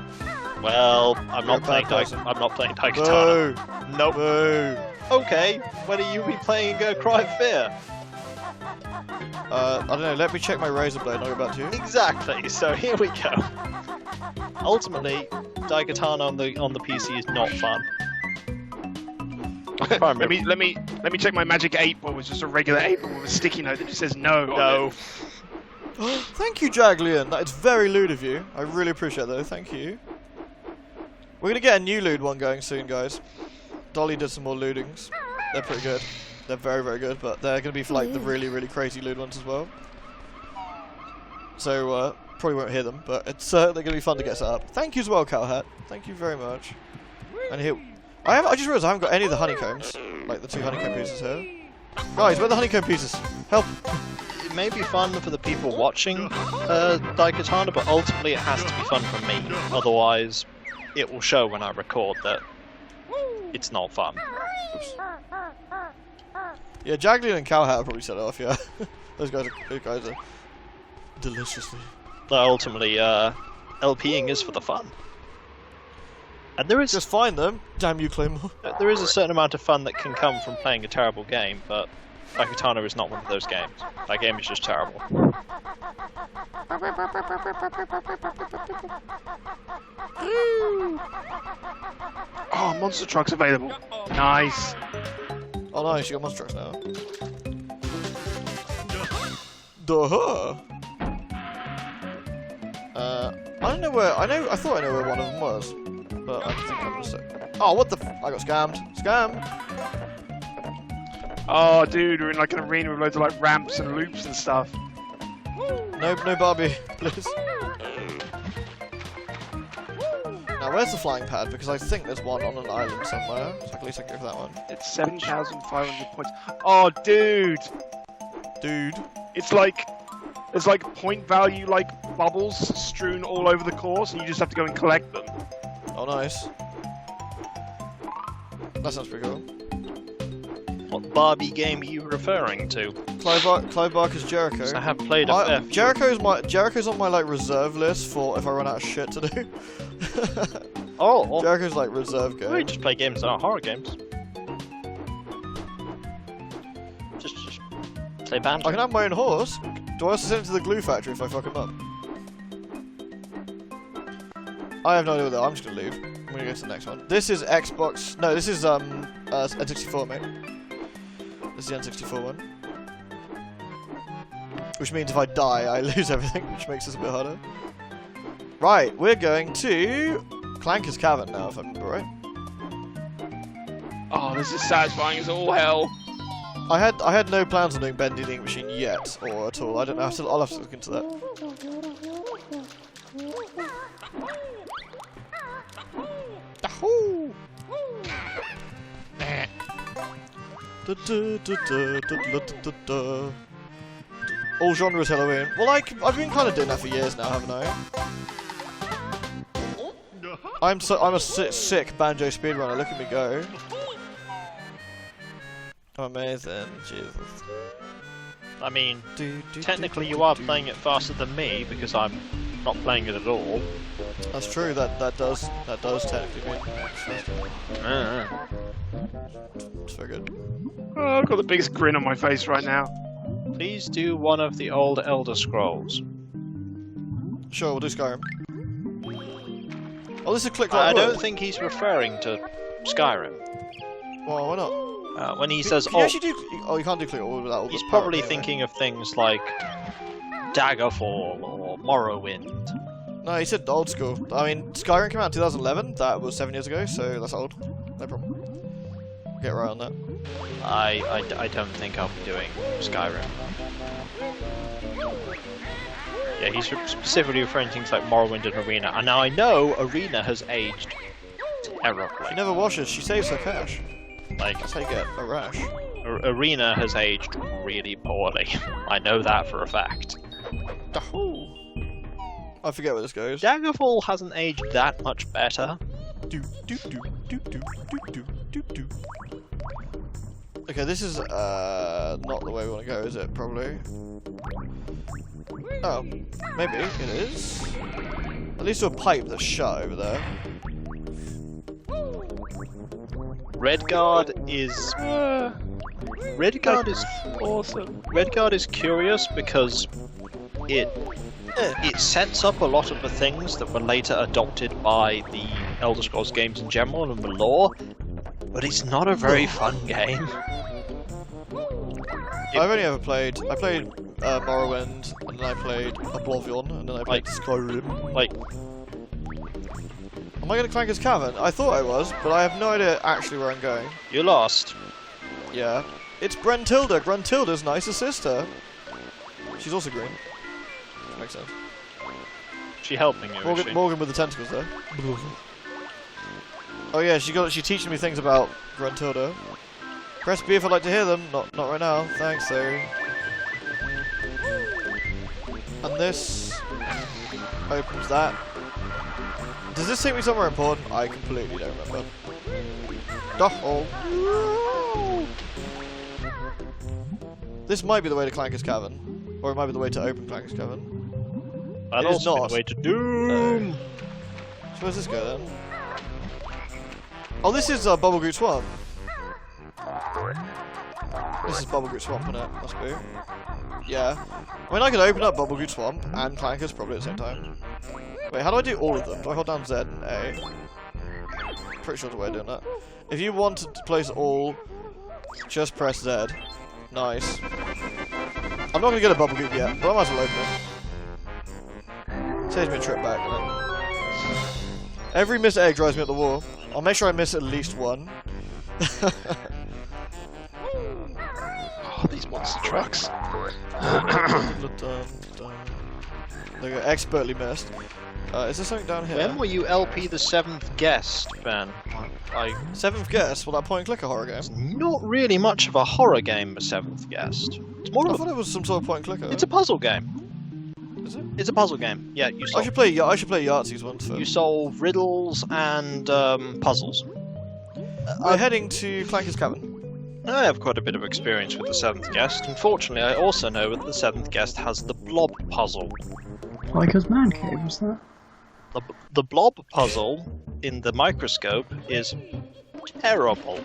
Well, I'm You're not a playing bad person. I'm not playing Daikatana. No. Nope. No. Okay, when are you be playing Cry of Fear? I don't know, let me check my razor blade and I'll go back to you. Exactly, so here we go. Ultimately, Daikatana on the PC is not fun. let me check my magic 8-ball. It's just a regular 8-ball with a sticky note that just says no. No. Thank you, Jaglian. That is very lewd of you. I really appreciate that. Thank you. We're gonna get a new lewd one going soon, guys. Dolly did some more lewdings. They're pretty good. They're very, very good, but they're gonna be for like the really, really crazy lewd ones as well. So probably won't hear them, but it's they're gonna be fun to get set up. Thank you as well, Cowhat. Thank you very much. And here, I just realised I haven't got any of the honeycombs, like the 2 honeycomb pieces here. Guys, where are the honeycomb pieces? Help! It may be fun for the people watching Daikatana, but ultimately it has to be fun for me. Otherwise, it will show when I record that it's not fun. Oops. Yeah, Jaglian and Cowhat will probably set it off. Yeah, those guys are deliciously. But ultimately, LPing is for the fun. And there is Just find them. Damn you, Claymore. there is a certain amount of fun that can come from playing a terrible game, but Daikatana is not one of those games. That game is just terrible. Oh, monster truck's available. Nice. Oh nice, you got monster trucks now. Duh. I don't know where. I thought I knew where one of them was, but I think I'm mistaken. Oh, what the? I got scammed. Scam. Oh, dude, we're in like an arena with loads of like ramps and loops and stuff. No Barbie, please. Now, where's the flying pad? Because I think there's one on an island somewhere. So at least I can go for that one. It's 7,500 points. Oh, dude. Dude. It's like point value like bubbles strewn all over the course, and you just have to go and collect them. Oh, nice. That sounds pretty cool. What Barbie game are you referring to? Clive Barker's Jericho. I have played a fair few. Jericho's on my like reserve list for if I run out of shit to do. Oh, Jericho's like reserve game. we just play games that aren't horror games. Just play Banjo. I can have my own horse. Do I also send it to the glue factory if I fuck him up? I have no idea what that. I'm just gonna leave. I'm gonna go to the next one. This is Xbox. No, this is N64, mate. This is the N64 one. Which means if I die, I lose everything, which makes this a bit harder. Right, we're going to Clanker's Cavern now, if I remember right. Oh, this is satisfying as all hell. I had no plans on doing Bending the Ink Machine yet, or at all. I don't know. I'll have to look into that. Yahoo! All genres Helloween. Well, I've been kind of doing that for years now, haven't I? I'm a sick Banjo speedrunner. Look at me go. Amazing, Jesus. I mean, technically you are playing it faster than me because I'm not playing it at all. That's true. That does technically mean it's faster. It's very good. Oh, I've got the biggest grin on my face right now. Please do one of the old Elder Scrolls. Sure, we'll do Skyrim. Oh, this is click I like don't wood. think he's referring to Skyrim. Well, why not? When he says, Can you actually do? Oh, you can't do click like wood without all the he's power probably anyway. thinking of things like Daggerfall or Morrowind. No, he said old school. I mean, Skyrim came out in 2011. That was 7 years ago, so that's old. No problem. Get right on that. I don't think I'll be doing Skyrim. Yeah, he's specifically referring to things like Morrowind and Arena. And now I know Arena has aged terribly. She never washes. She saves her cash. Like, That's how you get a rash. Arena has aged really poorly. I know that for a fact. I forget where this goes. Daggerfall hasn't aged that much better. Okay, this is not the way we want to go, is it? Probably. Oh, maybe it is. At least to a pipe that's shut over there. Redguard is Awesome. Redguard is curious because it sets up a lot of the things that were later adopted by the Elder Scrolls games in general and the lore, but it's not a very fun game. I've only ever played. I played Morrowind, and then I played Oblivion, and then I played Skyrim. Like, am I going to clank his cavern? I thought I was, but I have no idea actually where I'm going. you lost. Yeah, it's Brentilda. Gruntilda's nicer sister. She's also green. Makes sense. She helping you, is she? Morgan with the tentacles there. Oh yeah, she's teaching me things about Gruntilda. Press B if I'd like to hear them. Not right now. Thanks though. And this opens that. Does this take me somewhere important? I completely don't remember. Oh. This might be the way to Clanker's Cavern. Or it might be the way to open Clanker's Cavern. That'd It is also be not. the way to Doom! So where's this go then? Oh, this is Bubblegoot Swamp. This is Bubblegoot Swamp, isn't it? Must be. Yeah. I mean, I could open up Bubblegoot Swamp and Clanker's probably at the same time. Wait, how do I do all of them? Do I hold down Z and A? Pretty sure the way of doing that. If you want to place all, just press Z. Nice. I'm not going to get a Bubblegoot yet, but I might as well open it. Saves me a trip back. Every missed egg drives me up the wall. I'll make sure I miss at least one. Oh, these monster trucks. They go expertly missed. Is there something down here? When will you LP the 7th guest, Ben? Seventh Guest? Well, that point and clicker horror game. Not really much of a horror game, the 7th guest. It's more I of thought it was some sort of point and clicker. It's a puzzle game. Is it? It's a puzzle game. Yeah, you I solve, should play Yahtzee's one first. you solve riddles and puzzles. We're heading to Clanker's Cavern. I have quite a bit of experience with the 7th guest. Unfortunately, I also know that the 7th guest has the blob puzzle. Like man cave, was that? The blob puzzle in the microscope is terrible.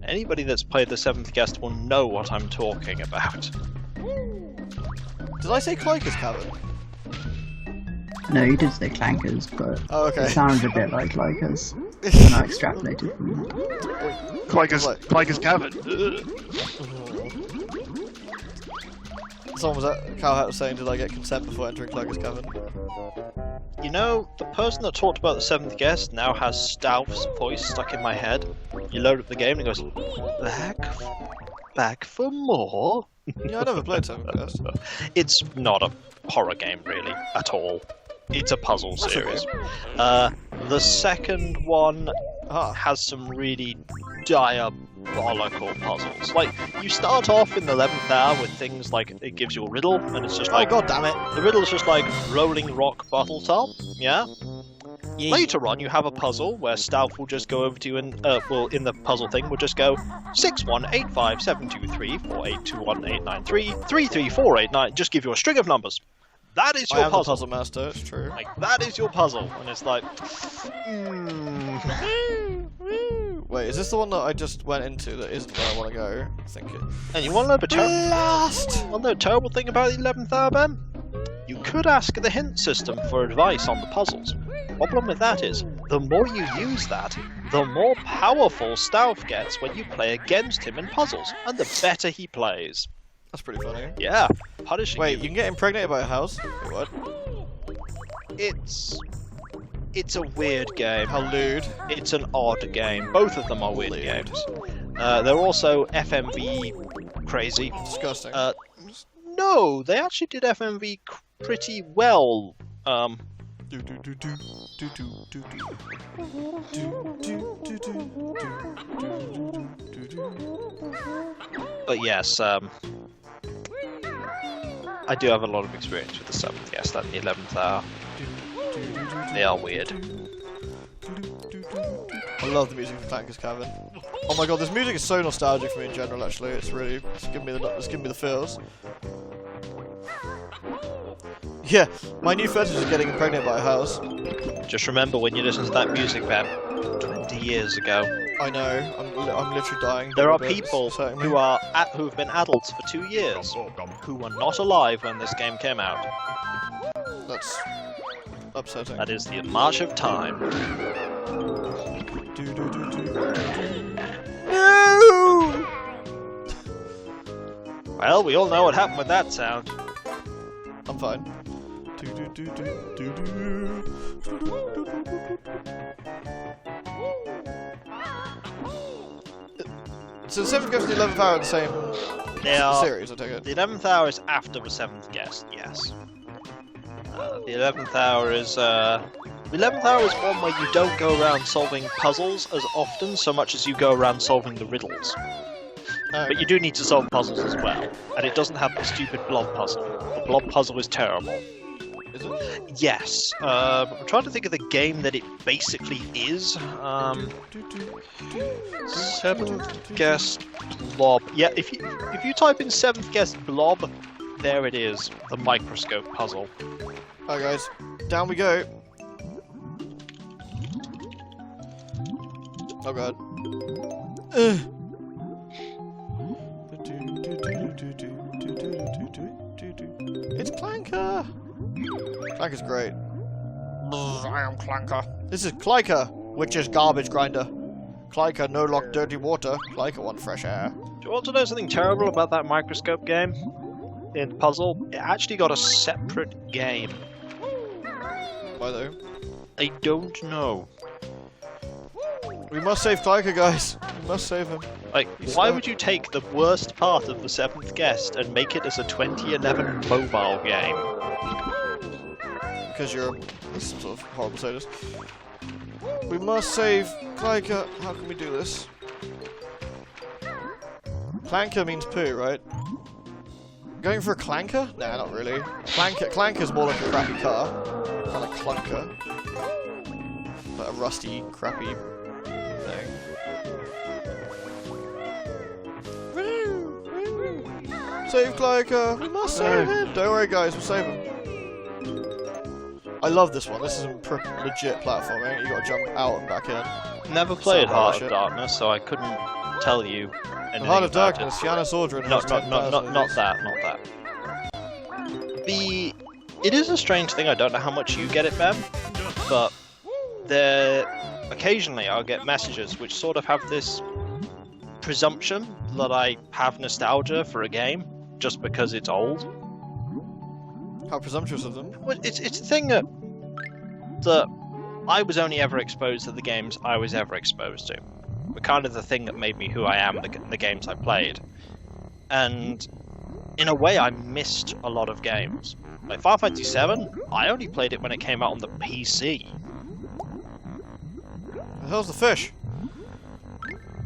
Anybody that's played the 7th guest will know what I'm talking about. Did I say Clanker's Cavern? No, you did say clankers, but Oh, okay. it sounded a bit like clankers. And I extrapolated from that. Clanker's Cavern. Someone was at Cowhat was saying, did I get consent before entering Clanker's Cavern? You know, the person that talked about the 7th guest now has Stauf's voice stuck in my head. You load up the game and it goes, back for more? Yeah, I never played Seventh Guest. It's not a horror game, really, at all. It's a puzzle That's series. okay. The second one Ah. has some really diabolical puzzles. Like, you start off in the 11th hour with things like, it gives you a riddle, and it's just Oh, like, god damn it! the riddle is just like, rolling rock bottle top, yeah? Later on, you have a puzzle where Stauf will just go over to you and, well, in the puzzle thing, will just go 6185723482189333489. Just give you a string of numbers. That is I your am the puzzle. puzzle master, it's true. Like, that is your puzzle. And it's like, Wait, is this the one that I just went into that isn't where I want to go? I think it... And you want to know the terrible thing about the 11th hour, Ben? You could ask the hint system for advice on the puzzles. The problem with that is, the more you use that, the more powerful Stauf gets when you play against him in puzzles, and the better he plays. That's pretty funny. Yeah, punishing Wait, you. you can get impregnated by a house? Wait, what? It's a weird game. How lewd. It's an odd game. Both of them are weird games. They're also FMV crazy. Disgusting. No, they actually did FMV pretty well. But yes, I do have a lot of experience with the 7th guest and the 11th hour. They are weird. I love the music from Clanker's Cavern. Oh my god, this music is so nostalgic for me in general. Actually, it's giving me the feels. Yeah, my new fetish is getting impregnated by a house. Just remember when you listen to that music, man, 20 years ago. I know. I'm literally dying. There are people who have been adults for 2 years who were not alive when this game came out. That's upsetting. That is the march of time. No! Well, we all know what happened with that sound. I'm fine. So the 7th guest and the 11th hour are the same series, I take it? The 11th hour is after the 7th guest, yes. The 11th hour is one where you don't go around solving puzzles as often so much as you go around solving the riddles. But you do need to solve puzzles as well, and it doesn't have the stupid blob puzzle. The blob puzzle is terrible. Is it? Yes. I'm trying to think of the game that it basically is. 7th guest blob. Yeah, if you type in 7th guest blob, there it is. The microscope puzzle. Alright guys, down we go. Oh god. It's Clanker! Clanker's great. I am Clanker. This is Clyker, which is garbage grinder. Clyker no lock dirty water. Clyker want fresh air. Do you want to know something terrible about that microscope game? In puzzle, it actually got a separate game. Why though? I don't know. We must save Clyker, guys. We must save him. Like, why would you take the worst part of the 7th guest and make it as a 2011 mobile game? Because you're some sort of horrible sadist. We must save Clyker. How can we do this? Clanker means poo, right? Going for a clanker? Nah, not really. Clanker's more like a crappy car. Kind of clunker. Like a rusty, crappy thing. Save Clyker! We must save him! Don't worry guys, we'll save him. I love this one. This is a legit platforming. You gotta jump out and back in. Never played Heart of Darkness, so I couldn't tell you anything Heart of about Darkness, it. Janus Aldrin Not has 10,000 that. It is a strange thing. I don't know how much you get it, Ben, but occasionally I'll get messages which sort of have this presumption that I have nostalgia for a game just because it's old. How presumptuous of them. Well, it's a thing that I was only ever exposed to the games I was ever exposed to. But kind of the thing that made me who I am, the games I played. And in a way, I missed a lot of games. Like Final Fantasy VII, I only played it when it came out on the PC. The hell's the fish?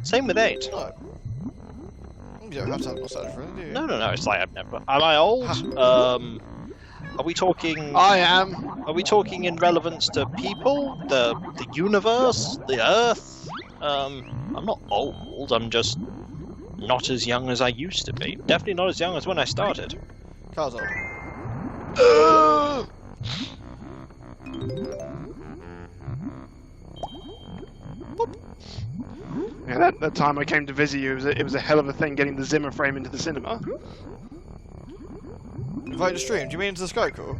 Same with 8. No. You don't have to have nostalgia for it, do you? No, it's like I've never... Am I old? Are we talking... I am. Are we talking in relevance to people? The universe? The Earth? I'm not old, I'm just not as young as I used to be. Definitely not as young as when I started. Car's old. Yeah, that time I came to visit you, it was a hell of a thing getting the Zimmer frame into the cinema. Invite to stream? Do you mean into the Sky Call?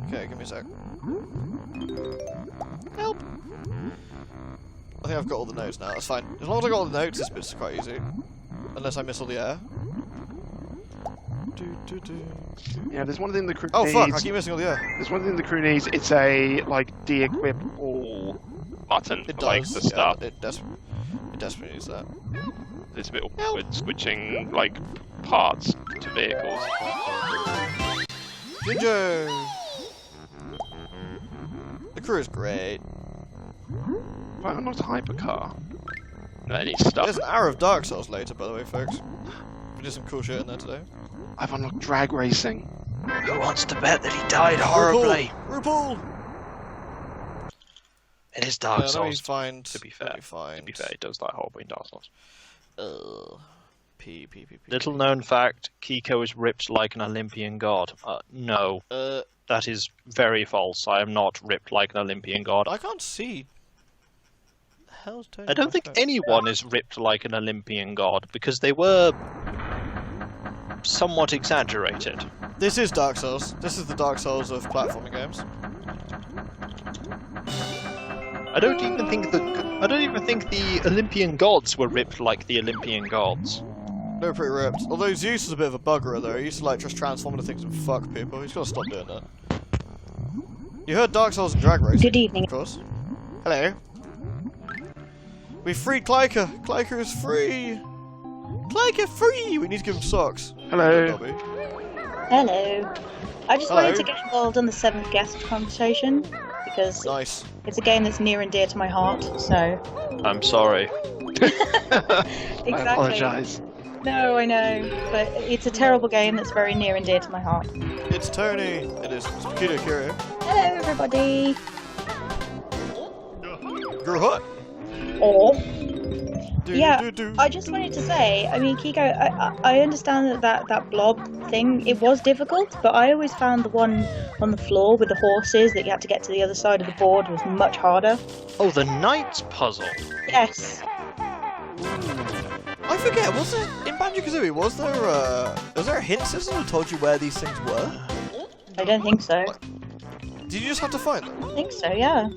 Okay, give me a sec. Help! I think I've got all the notes now. That's fine. As long as I got all the notes, this bit's quite easy. Unless I miss all the air. Yeah, there's one thing the crew Oh needs. fuck! I keep missing all the air. There's one thing the crew needs. It's a like de-equip all button It for like does. the stuff. Yeah, it desperately needs that. It's a bit awkward switching like parts to vehicles. Ginger. The crew is great. Well, I'm not a hypercar. Any stuff. There's an hour of Dark Souls later, by the way, folks. We did some cool shit in there today. I've unlocked drag racing. Who wants to bet that he died horribly? RuPaul! It is Dark Souls. Find, To be fair, he does die horribly in Dark Souls. P. Little known fact: Kiko is ripped like an Olympian god. No, that is very false. I am not ripped like an Olympian god. I can't see. The hell's Tony? I don't think anyone is ripped like an Olympian god because they were somewhat exaggerated. This is Dark Souls. This is the Dark Souls of platforming games. I don't even think the Olympian gods were ripped like the Olympian gods. They were pretty ripped. Although Zeus is a bit of a buggerer though. He used to like just transform into things and fuck people. He's got to stop doing that. You heard Dark Souls and Drag Racing. Good evening. Of course. Hello. We freed Clyker. Clyker is free. Clyker free. We need to give him socks. Hello. Dobby. Hello. I just Hello. wanted to get involved in the 7th guest conversation because Nice. it's a game that's near and dear to my heart. So I'm sorry. exactly. I apologise. No, I know, but it's a terrible game that's very near and dear to my heart. It's Tony. It is Kito Curio. Hello, everybody. You're hot. Or Do, Yeah, do, do. I just wanted to say, I mean, Kiko, I understand that blob thing, it was difficult, but I always found the one on the floor with the horses that you had to get to the other side of the board was much harder. Oh, the Knights puzzle. Yes. I forget, was there, in Banjo Kazooie, was there a hint system that told you where these things were? I don't think so. Did you just have to find them? I think so, yeah.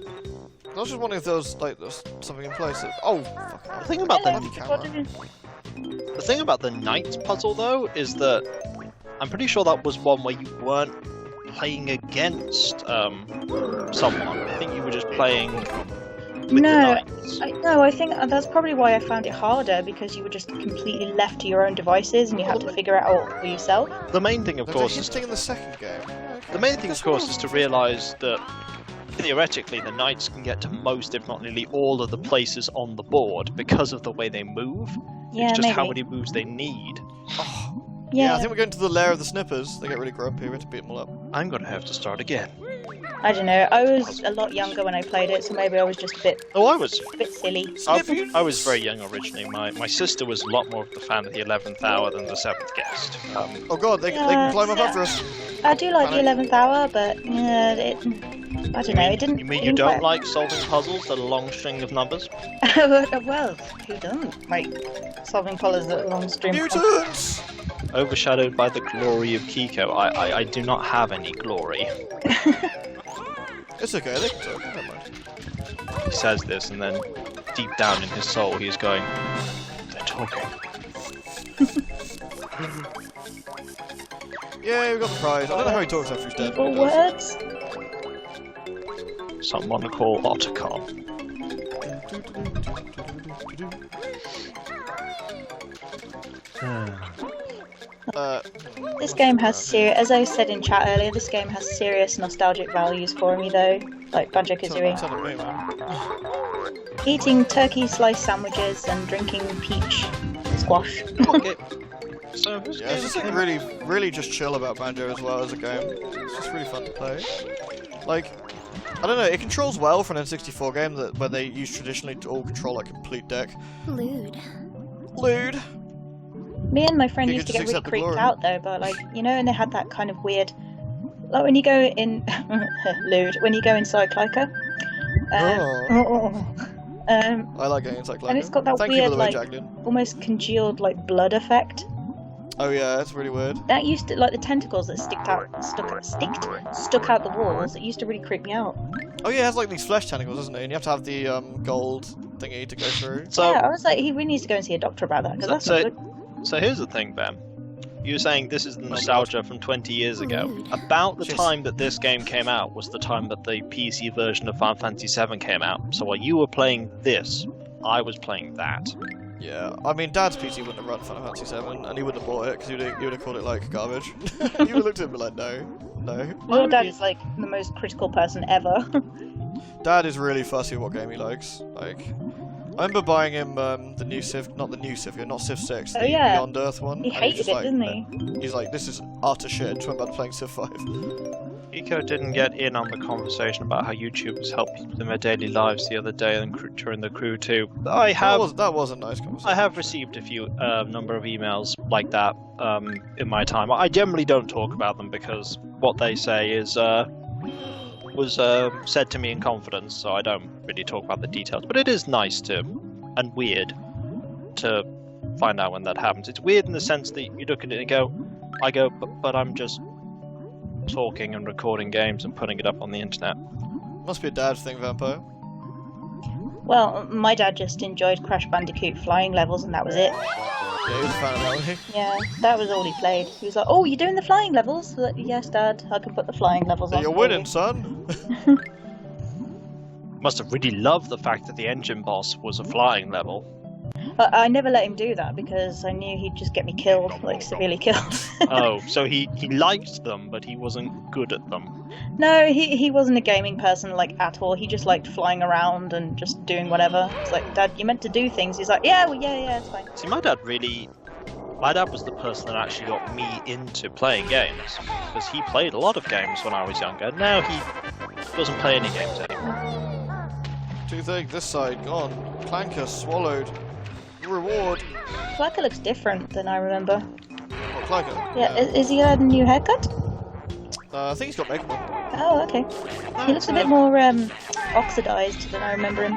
I was just wondering if there was, like, there's something in place that... Oh, fuck. The thing about Hello, the everybody. thing about the Knights puzzle though is that I'm pretty sure that was one where you weren't playing against someone. I think you were just playing with the No, Knights. I think that's probably why I found it harder, because you were just completely left to your own devices and you had to figure it out for yourself. The main thing, of There's a course, hint is thing in the second game. the main thing, of course, is to realise that theoretically the Knights can get to most, if not nearly all, of the places on the board because of the way they move. Yeah, It's just maybe. how many moves they need. Yeah, I think we're going to the lair of the snippers. They get really grumpy, we have to beat them all up. I'm gonna have to start again. I don't know. I was a lot younger when I played it, so maybe I was just a bit Oh, I was silly. I was very young originally. My sister was a lot more of a fan of the 11th hour than the 7th guest. Oh god, they can climb up after us. I do like the 11th hour, but yeah, I don't know. It didn't. You mean it you didn't don't quite- like solving puzzles that are a long string of numbers? Well, who doesn't like solving puzzles that are long stream? Mutants! Overshadowed by the glory of Kiko, I do not have any glory. It's okay, they can talk, never mind. He says this, and then deep down in his soul, he's going, "They're talking." Yay, we got the prize. I don't know how he talks after he's dead. Evil but he does. words. Someone to call Otacon. This game has as I said in chat earlier, this game has serious nostalgic values for me though, like Banjo Kazooie. Tell me, man. Eating turkey slice sandwiches and drinking peach squash. Okay. So this Yeah, it's just like really just chill about Banjo as well as a game. It's just really fun to play. Like, I don't know, it controls well for an N64 game where they use traditionally to all control like complete deck. Lewd. Lewd. Me and my friend You used to could get just really accept the creeped glory. out though, but like, you know, and they had that kind of weird, like when you go in, lewd, when you go inside Clyker. I like getting inside And it's got that Thank weird, you, by the way, like, Jacqueline. almost congealed like blood effect. Oh yeah, that's really weird. That used to, like the tentacles that stuck out the walls. It used to really creep me out. Oh yeah, it has like these flesh tentacles, doesn't it? And you have to have the gold thingy to go through. So, yeah, I was like, he really needs to go and see a doctor about that, because that's not good. so here's the thing, Ben. You're saying this is the nostalgia from 20 years ago. About the Jeez. time that this game came out was the time that the PC version of Final Fantasy VII came out. So while you were playing this, I was playing that. Yeah, I mean, Dad's PC wouldn't have run Final Fantasy VII, and he wouldn't have bought it, because he would have called it, like, garbage. He would have looked at him and be like, no. Your dad is like the most critical person ever. Dad is really fussy with what game he likes. Like, I remember buying him the new Civ, not Civ 6, the yeah. Beyond Earth one. He and hated just it, like, didn't he? He's like, this is utter shit, and just went back to playing Civ 5. Eco didn't get in on the conversation about how YouTubers help people in their daily lives the other day and during the crew too. That was a nice conversation. I have received a few number of emails like that in my time. I generally don't talk about them because what they say is was said to me in confidence, so I don't really talk about the details. But it is nice to, and weird, to find out when that happens. It's weird in the sense that you look at it and go, but I'm just talking and recording games and putting it up on the internet. Must be a dad thing, Vampire. Well, my dad just enjoyed Crash Bandicoot flying levels, and that was it. Yeah, he was a fan of that, wasn't he? Yeah, that was all he played. He was like, "Oh, you're doing the flying levels?" I was like, "Yes, Dad, I can put the flying levels on." You're for winning, you." son. Must have really loved the fact that the engine boss was a flying level. But I never let him do that because I knew he'd just get me killed, like severely killed. Oh, so he liked them, but he wasn't good at them. No, he wasn't a gaming person like at all. He just liked flying around and just doing whatever. It's like, "Dad, you're meant to do things." He's like, yeah, it's fine. See, my dad was the person that actually got me into playing games, because he played a lot of games when I was younger. Now he doesn't play any games anymore. Too thick, this side, gone. Clanker, swallowed. Reward. Flacker looks different than I remember. What, Clanker? Yeah, is he had a new haircut? I think he's got makeup on. Oh, okay. He looks a bit more oxidized than I remember him.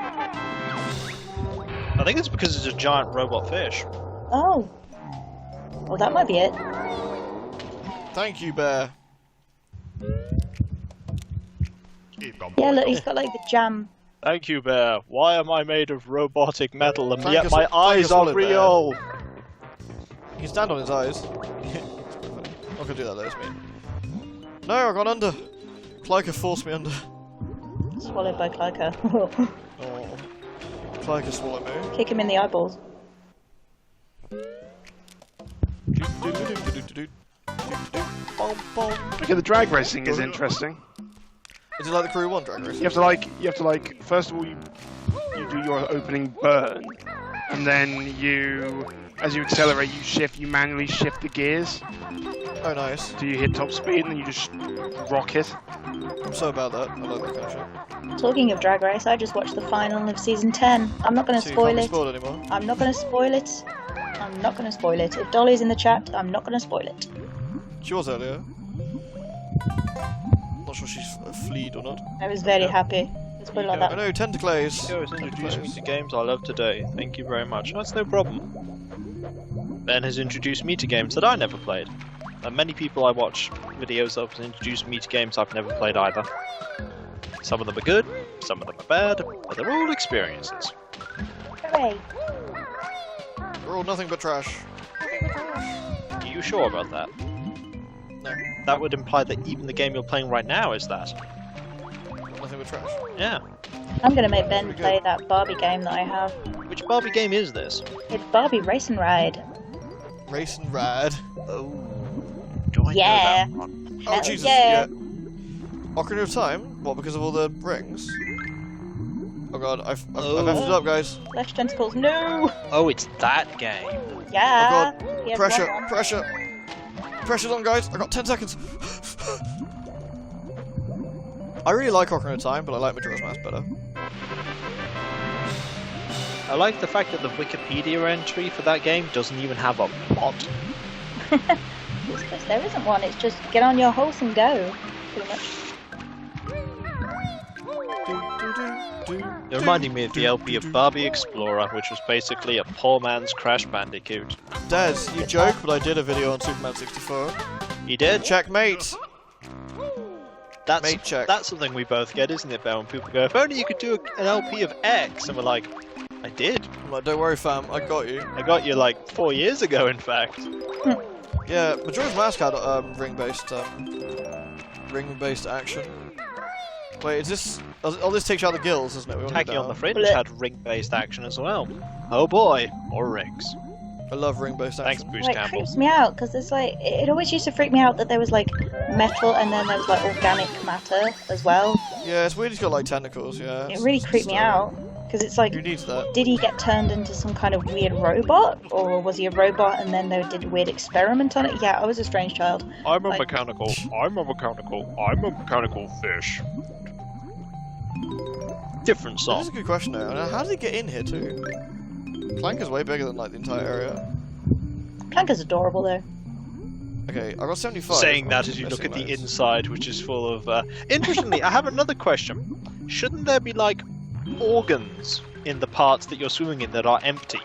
I think it's because it's a giant robot fish. Oh. Well, that might be it. Thank you, Bear. Yeah, look, he's got like the jam. Thank you, Bear. Why am I made of robotic metal and Thank yet us- my thank eyes us are all, real? He can stand on his eyes. Not gonna do that though, it's mean. No, I got under. Clyker forced me under. Swallowed by Clyker. Oh. Clyker swallowed me. Kick him in the eyeballs. Okay, the drag racing is interesting. Is it like the Crew 1 drag race? You have to like, first of all, you do your opening burn, and then as you accelerate, you manually shift the gears. Oh, nice. Do you hit top speed and then you just rock it? I'm so about that. I like that kind of shit. Talking of Drag Race, I just watched the final of season 10. I'm not going to So you spoil can't be it. spoiled anymore. I'm not going to spoil it. I'm not going to spoil it. If Dolly's in the chat, I'm not going to spoil it. She was earlier. Not sure she's fleed or not. I was very happy. Let's put it like I that. know, Tentacles. You always introduced me to games I love today. Thank you very much. That's no problem. Ben has introduced me to games that I never played. And many people I watch videos of have introduced me to games I've never played either. Some of them are good, some of them are bad, but they're all experiences. Hooray! They're all nothing but trash. Are you sure about that? No, That would imply that even the game you're playing right now is that. nothing but trash. Yeah. I'm going to make Ben play that Barbie game that I have. Which Barbie game is this? It's Barbie Race and Ride. Race and Rad. Oh. Do I Yeah. know that one? Oh, Hell Jesus, yeah. Ocarina of Time? What, because of all the rings? Oh god, I've effed it up, guys. Flesh tentacles, no! Oh, it's that game. Yeah! Oh god, He has pressure, one. pressure. Pressure's on, guys. I got 10 seconds. I really like Ocarina of Time, but I like Majora's Mask better. I like the fact that the Wikipedia entry for that game doesn't even have a plot. It's because there isn't one, it's just get on your horse and go, pretty much. It reminded me of the LP of Barbie Explorer, which was basically a poor man's Crash Bandicoot. Des, you joke, but I did a video on Superman 64. You did? Checkmate. That's, Mate check. that's something we both get, isn't it, Ben? When people go, if only you could do an LP of X, and we're like, I did. I'm like, don't worry, fam, I got you. I got you like 4 years ago, in fact. Yeah, Majora's Mask had ring-based action. Wait, is this? Oh, this takes out the gills, isn't it? Tacky on the Fringe had ring-based action as well. Oh boy, more rings. I love ring-based action. Thanks, Bruce Like, Campbell. creeps me out because it's like it always used to freak me out that there was like metal and then there was like organic matter as well. Yeah, it's weird. He's got like tentacles. Yeah. It really creeped me out because it's like, Who needs that? did he get turned into some kind of weird robot, or was he a robot and then they did a weird experiment on it? Yeah, I was a strange child. I'm a Like- mechanical. I'm a mechanical fish. Different This song. is a good question though. How did he get in here too? Clank is way bigger than like the entire area. Clanker's adorable though. Okay, I got 75. Saying that as you look at the inside, which is full of. Interestingly, I have another question. Shouldn't there be like organs in the parts that you're swimming in that are empty?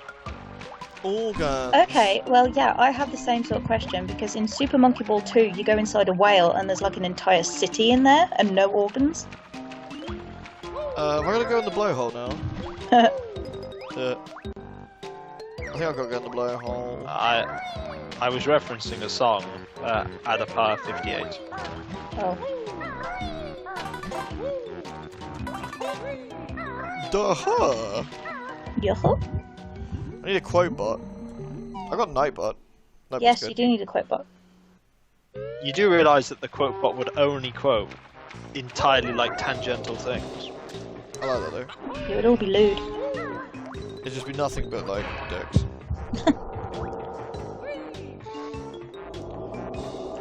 Organs. Okay, well, yeah, I have the same sort of question because in Super Monkey Ball 2, you go inside a whale and there's like an entire city in there and no organs. We're gonna go in the blowhole now. I think I've got to go in the blowhole. I was referencing a song, Ada Power 58. Oh. Duh. Yoo-hoo. I need a quote bot. I got Nightbot. Nightbot's Yes, good. you do need a quote bot. You do realise that the quote bot would only quote entirely like tangential things. I like that though. It would all be lewd. It'd just be nothing but like dicks.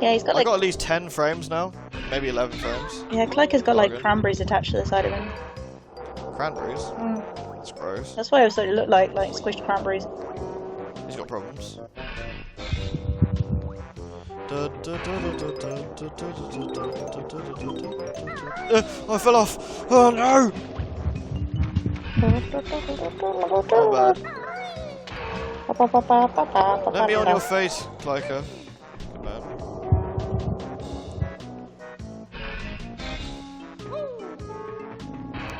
Yeah, he's got I like. got at least 10 frames now. Maybe 11 frames. Yeah, Clyker's got like Bargain. cranberries attached to the side of him. Cranberries. Mm. That's gross. That's why I sort of look like squished cranberries. He's got problems. I fell off! Oh no! Bad. Let me on your face, Clyker. Good man.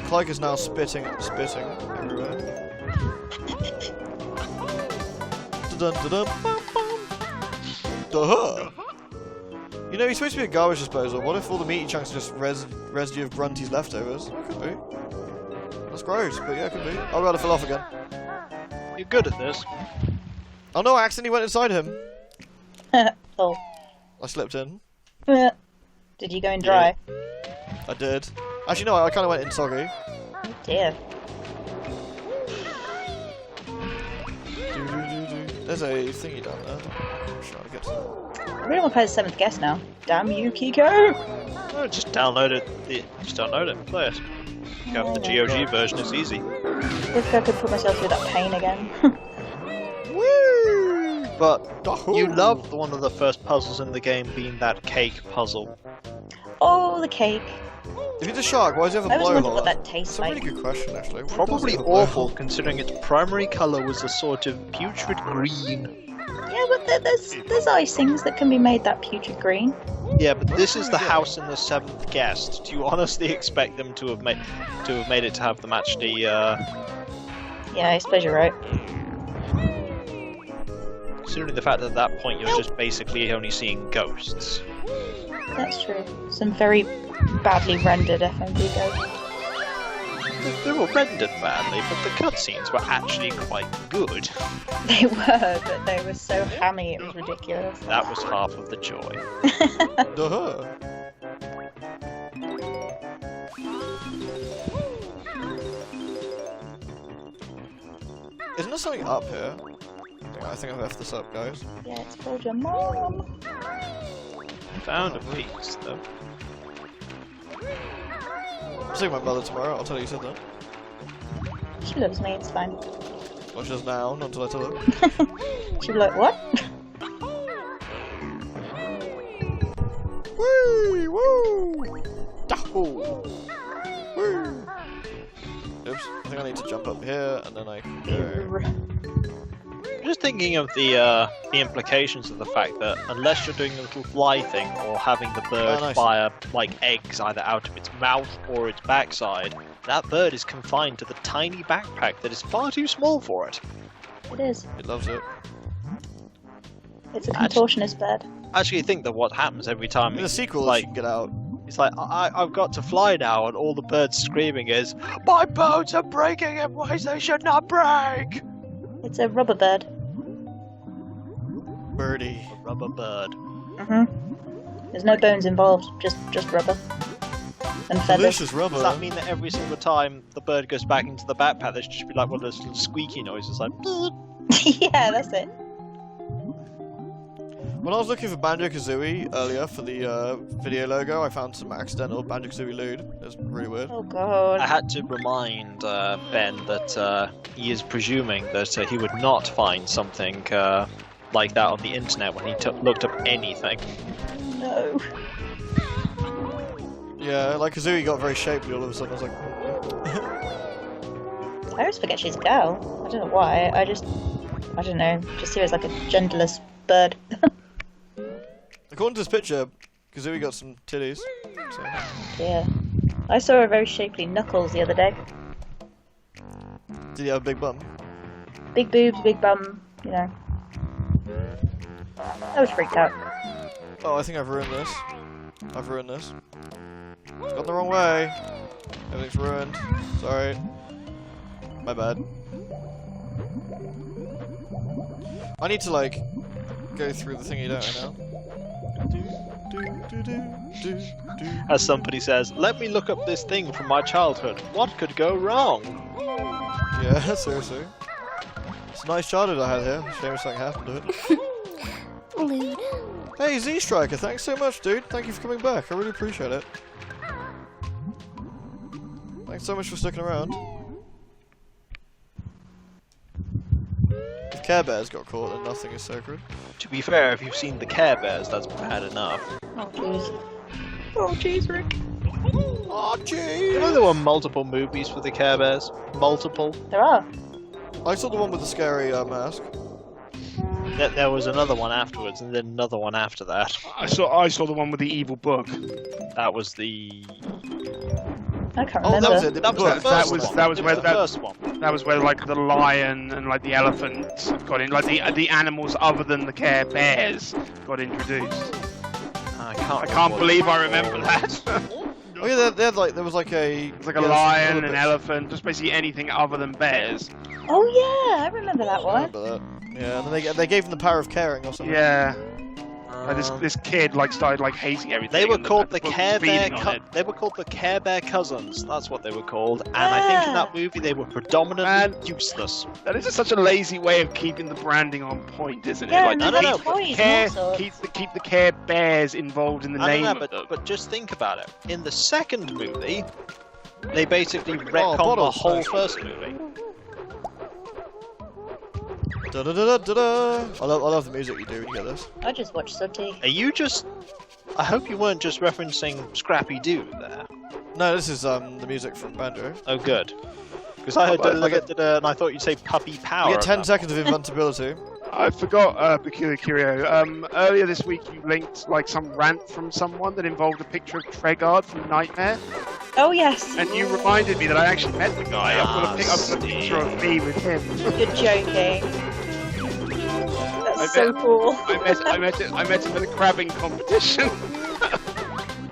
Clyker's now spitting everywhere. Duh. You know, he's supposed to be a garbage disposal. What if all the meaty chunks are just residue of Grunty's leftovers? It could be. That's gross, but yeah, it could be. Oh, God, I fell off again. You're good at this. Oh no, I accidentally went inside him. Oh. I slipped in. Did you go in dry? I did. Actually, no, I kind of went in soggy. Oh dear. There's a thingy down there. I'm trying to get to that. I really want to play the 7th guest now. Damn you, Kiko! Oh, just download it. Just download it and play it. You have the GOG version, it's easy. If I could put myself through that pain again. Woo! But you loved one of the first puzzles in the game being that cake puzzle. Oh, the cake. If he's a shark, why does he have a I always wondered blowhole? what that tastes That's a like. really good question, actually. Why does Probably he have a awful, blowhole? considering its primary colour was a sort of putrid green. Yeah, but there's icings that can be made that putrid green. Yeah, but this is the house in the 7th guest. Do you honestly expect them to have made it to have them actually? Yeah, I suppose you're right. Considering the fact that at that point you're just basically only seeing ghosts. That's true. Some very badly rendered FMV ghosts. They were rendered badly, but the cutscenes were actually quite good. They were, but they were so hammy it was ridiculous. That was half of the joy. Duh. Isn't there something up here? I think I've effed this up, guys. Yeah, it's called your mom. Found a piece, though. I'm seeing my mother tomorrow, I'll tell her you said that. She loves me, it's fine. Well, she does now, not until I tell her. She'll be like, what? Woo! Woo! Dahoo! Woo! Oops, I think I need to jump up here, and then I can go... I'm just thinking of the implications of the fact that unless you're doing a little fly thing or having the bird nice. fire like eggs either out of its mouth or its backside, that bird is confined to the tiny backpack that is far too small for it. It is. It loves it. It's a contortionist bird. I actually think that what happens every time In the sequel, like, you can get out. it's like, I've got to fly now, and all the birds screaming is, my bones are breaking in ways they should not break! It's a rubber bird. Birdie. A rubber bird. There's no bones involved, just rubber. And feathers. Delicious rubber. Does that mean that every single time the bird goes back into the backpack, there should just be like one of those little squeaky noises, like, Yeah, that's it. When I was looking for Banjo Kazooie earlier for the video logo, I found some accidental Banjo Kazooie lewd. It was really weird. Oh god. I had to remind Ben that he is presuming that he would not find something like that on the internet when he looked up anything. No. Yeah, like Kazooie got very shapely all of a sudden. I was like, I always forget she's a girl. I don't know why. I don't know. Just see her as like a genderless bird. according to this picture, Kazooie got some titties. So. Yeah. I saw a very shapely Knuckles the other day. Did he have a big bum? Big boobs, big bum, you know. I was freaked out. Oh, I think I've ruined this. I've ruined this. It's gone the wrong way. Everything's ruined. Sorry. My bad. I need to, like, go through the thingy, don't I now? As somebody says, let me look up this thing from my childhood. What could go wrong? Yeah, seriously. It's a nice childhood I had here. Shame something happened to it. Hey, Z-Striker, thanks so much, dude. Thank you for coming back. I really appreciate it. Thanks so much for sticking around. If Care Bears got caught, then nothing is sacred. To be fair, if you've seen the Care Bears, that's bad enough. Oh jeez. Oh jeez, Rick. Oh, gee! You know there were multiple movies for the Care Bears? Multiple? There are. I saw the one with the scary mask. There was another one afterwards, and then another one after that. I saw the one with the evil book. That was the... I can't Oh, remember. that was it. That was the That first was- one. that was It where the that- first one. That was where like the lion and like the elephant got in, like the animals other than the Care Bears got introduced. I I can't believe I remember that. Oh yeah, they had like there was like a It's like a lion, an elephant, just basically anything other than bears. Oh yeah, I remember that I one. remember that. Yeah, and then they gave them the power of caring or something. Yeah. Like this kid like started like hating everything. They were and called the book was Care Bear. feeding on it. They were called the Care Bear Cousins. That's what they were called. And I think in that movie they were predominantly Man. useless. That is just such a lazy way of keeping the branding on point, isn't it? Yeah, Like and no, the no, little toys Care, and all keep the Care Bears involved in the name of them. but just think about it. In the second movie, they basically Oh, retconned the bottles. whole first movie. Da da da da da. I love the music you do when you get this. I just watched Subty. Are you just... I hope you weren't just referencing Scrappy Doo there. No, this is the music from Banjo. Oh, good. Because I heard da-da-da-da-da, and I thought you'd say Puppy Power. You get 10 seconds of inventability. I forgot, Peculiar Curio. Earlier this week you linked like some rant from someone that involved a picture of Tregard from Nightmare, Oh yes. and you reminded me that I actually met the guy. I've got a picture of me with him. You're joking. I That's so bet- cool. I met him at a crabbing competition.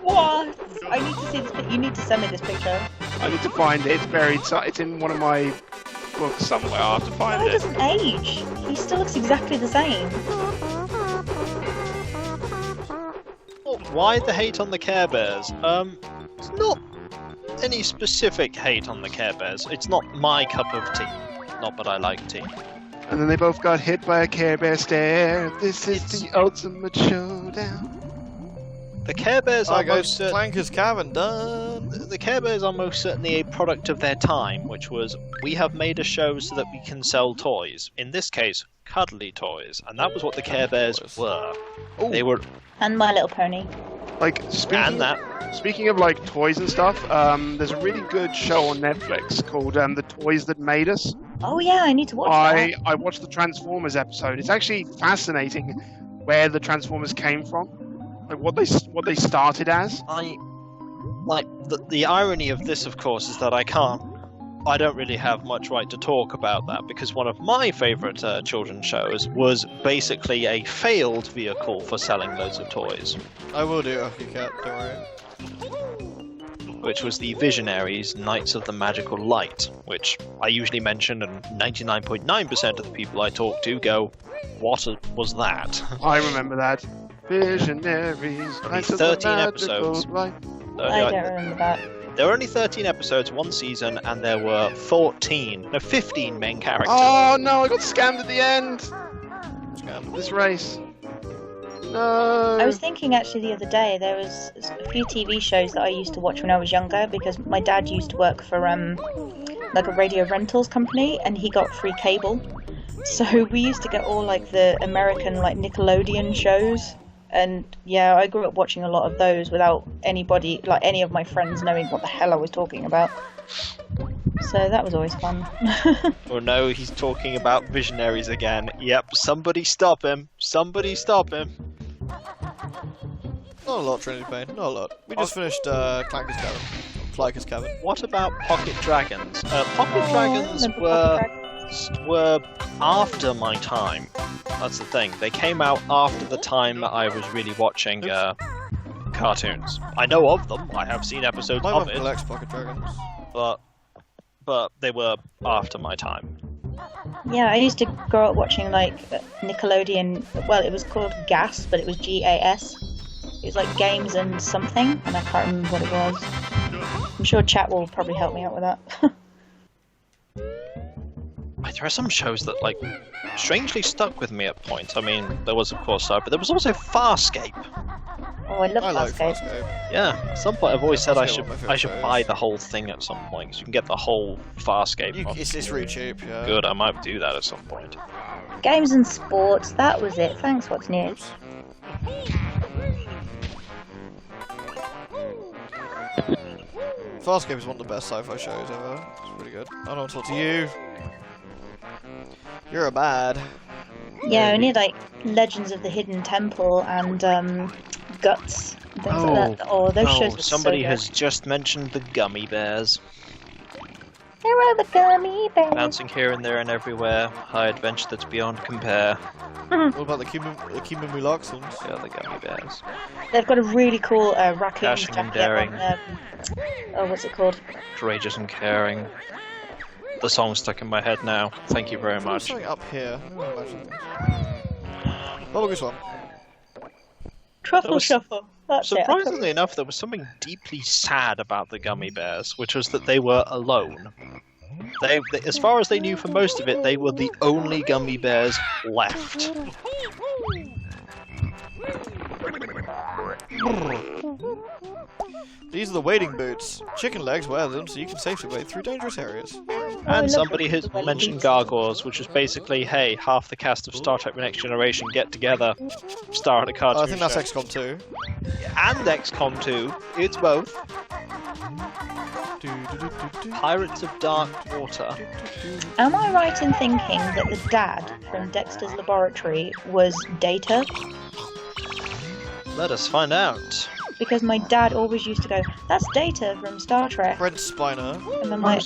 What? I need to see this. You need to send me this picture. I need to find it. It's buried. It's in one of my books somewhere. I'll have to find No, he it. doesn't age. He still looks exactly the same. Why the hate on the Care Bears? It's not any specific hate on the Care Bears. It's not my cup of tea. Not that I like tea. And then they both got hit by a Care Bear stare. This is the ultimate showdown. The Care Bears are Alright most guys, Clanker's Cavern done. the Care Bears are most certainly a product of their time, which was we have made a show so that we can sell toys. In this case, cuddly toys, and that was what the Care Bears were. Ooh. They were, And My Little Pony. Like speaking of like toys and stuff, there's a really good show on Netflix called The Toys That Made Us. Oh yeah, I need to watch that. I watched the Transformers episode. It's actually fascinating where the Transformers came from, like what they started as. like the irony of this, of course, is that I don't really have much right to talk about that, because one of my favourite children's shows was basically a failed vehicle for selling loads of toys. I will do after you cat, don't worry. Which was the Visionaries Knights of the Magical Light, which I usually mention, and 99.9% of the people I talk to go, what was that? I remember that. Visionaries. Knights of the 13 episodes. Light. I don't remember that. There were only 13 episodes, one season, and there were 15 main characters. Oh no, I got scammed at the end. Scam. This race. No. I was thinking actually the other day, there was a few TV shows that I used to watch when I was younger, because my dad used to work for like a radio rentals company, and he got free cable. So we used to get all like the American like Nickelodeon shows, and yeah, I grew up watching a lot of those without anybody, like any of my friends, knowing what the hell I was talking about. So that was always fun. Oh no, he's talking about Visionaries again. Yep, somebody stop him. Somebody stop him. Not a lot, Trinity Pain, not a lot. We just finished Clyker's Cabin. What about Pocket Dragons? Pocket Dragons remember were after my time. That's the thing. They came out after the time that I was really watching cartoons. I know of them. I have seen episodes My of mum it, collects Pocket Dragons. but they were after my time. Yeah, I used to grow up watching like Nickelodeon. Well, it was called GAS, but it was GAS. It was like Games and something, and I can't remember what it was. I'm sure chat will probably help me out with that. There are some shows that, like, strangely stuck with me at points. I mean, there was, of course, but there was also Farscape. Oh, I love I like Farscape. Farscape. Yeah, at some point I've always said I Farscape should one of my favourite buy shows. the whole thing at some point, because you can get the whole Farscape. It's really cheap, yeah. Good, I might do that at some point. Games and sports, that was it. Thanks, what's new? Oops. Farscape is one of the best sci-fi shows ever. It's really good. I don't talk to you. You're a bad. Yeah, we need like Legends of the Hidden Temple and Guts and things like that. Oh, those shows were somebody so good. has just mentioned the gummy bears. There are the gummy bears. Bouncing here and there and everywhere. High adventure that's beyond compare. What about the Kimumu Loxons? Yeah, the gummy bears. They've got a really cool raccoon Dashing and jacket daring. on oh, what's it called? Courageous and caring. The song's stuck in my head now. Thank you very There's much. something up here. Let me imagine things. Bubble Goose one. Truffle was- Shuffle. That's it. Surprisingly enough, there was something deeply sad about the gummy bears, which was that they were alone. They, as far as they knew for most of it, they were the only gummy bears left. These are the wading boots. Chicken legs wear them so you can safely wade through dangerous areas. And look, somebody it's has the mentioned boots. gargoyles, which is basically, hey, half the cast of Star Trek The Next Generation get together, star in a cartoon I think that's show. XCOM 2. And XCOM 2, it's both. Pirates of Dark Water. Am I right in thinking that the dad from Dexter's Laboratory was Data? Let us find out. Because my dad always used to go, "That's Data from Star Trek," Brent Spiner. and I'm like,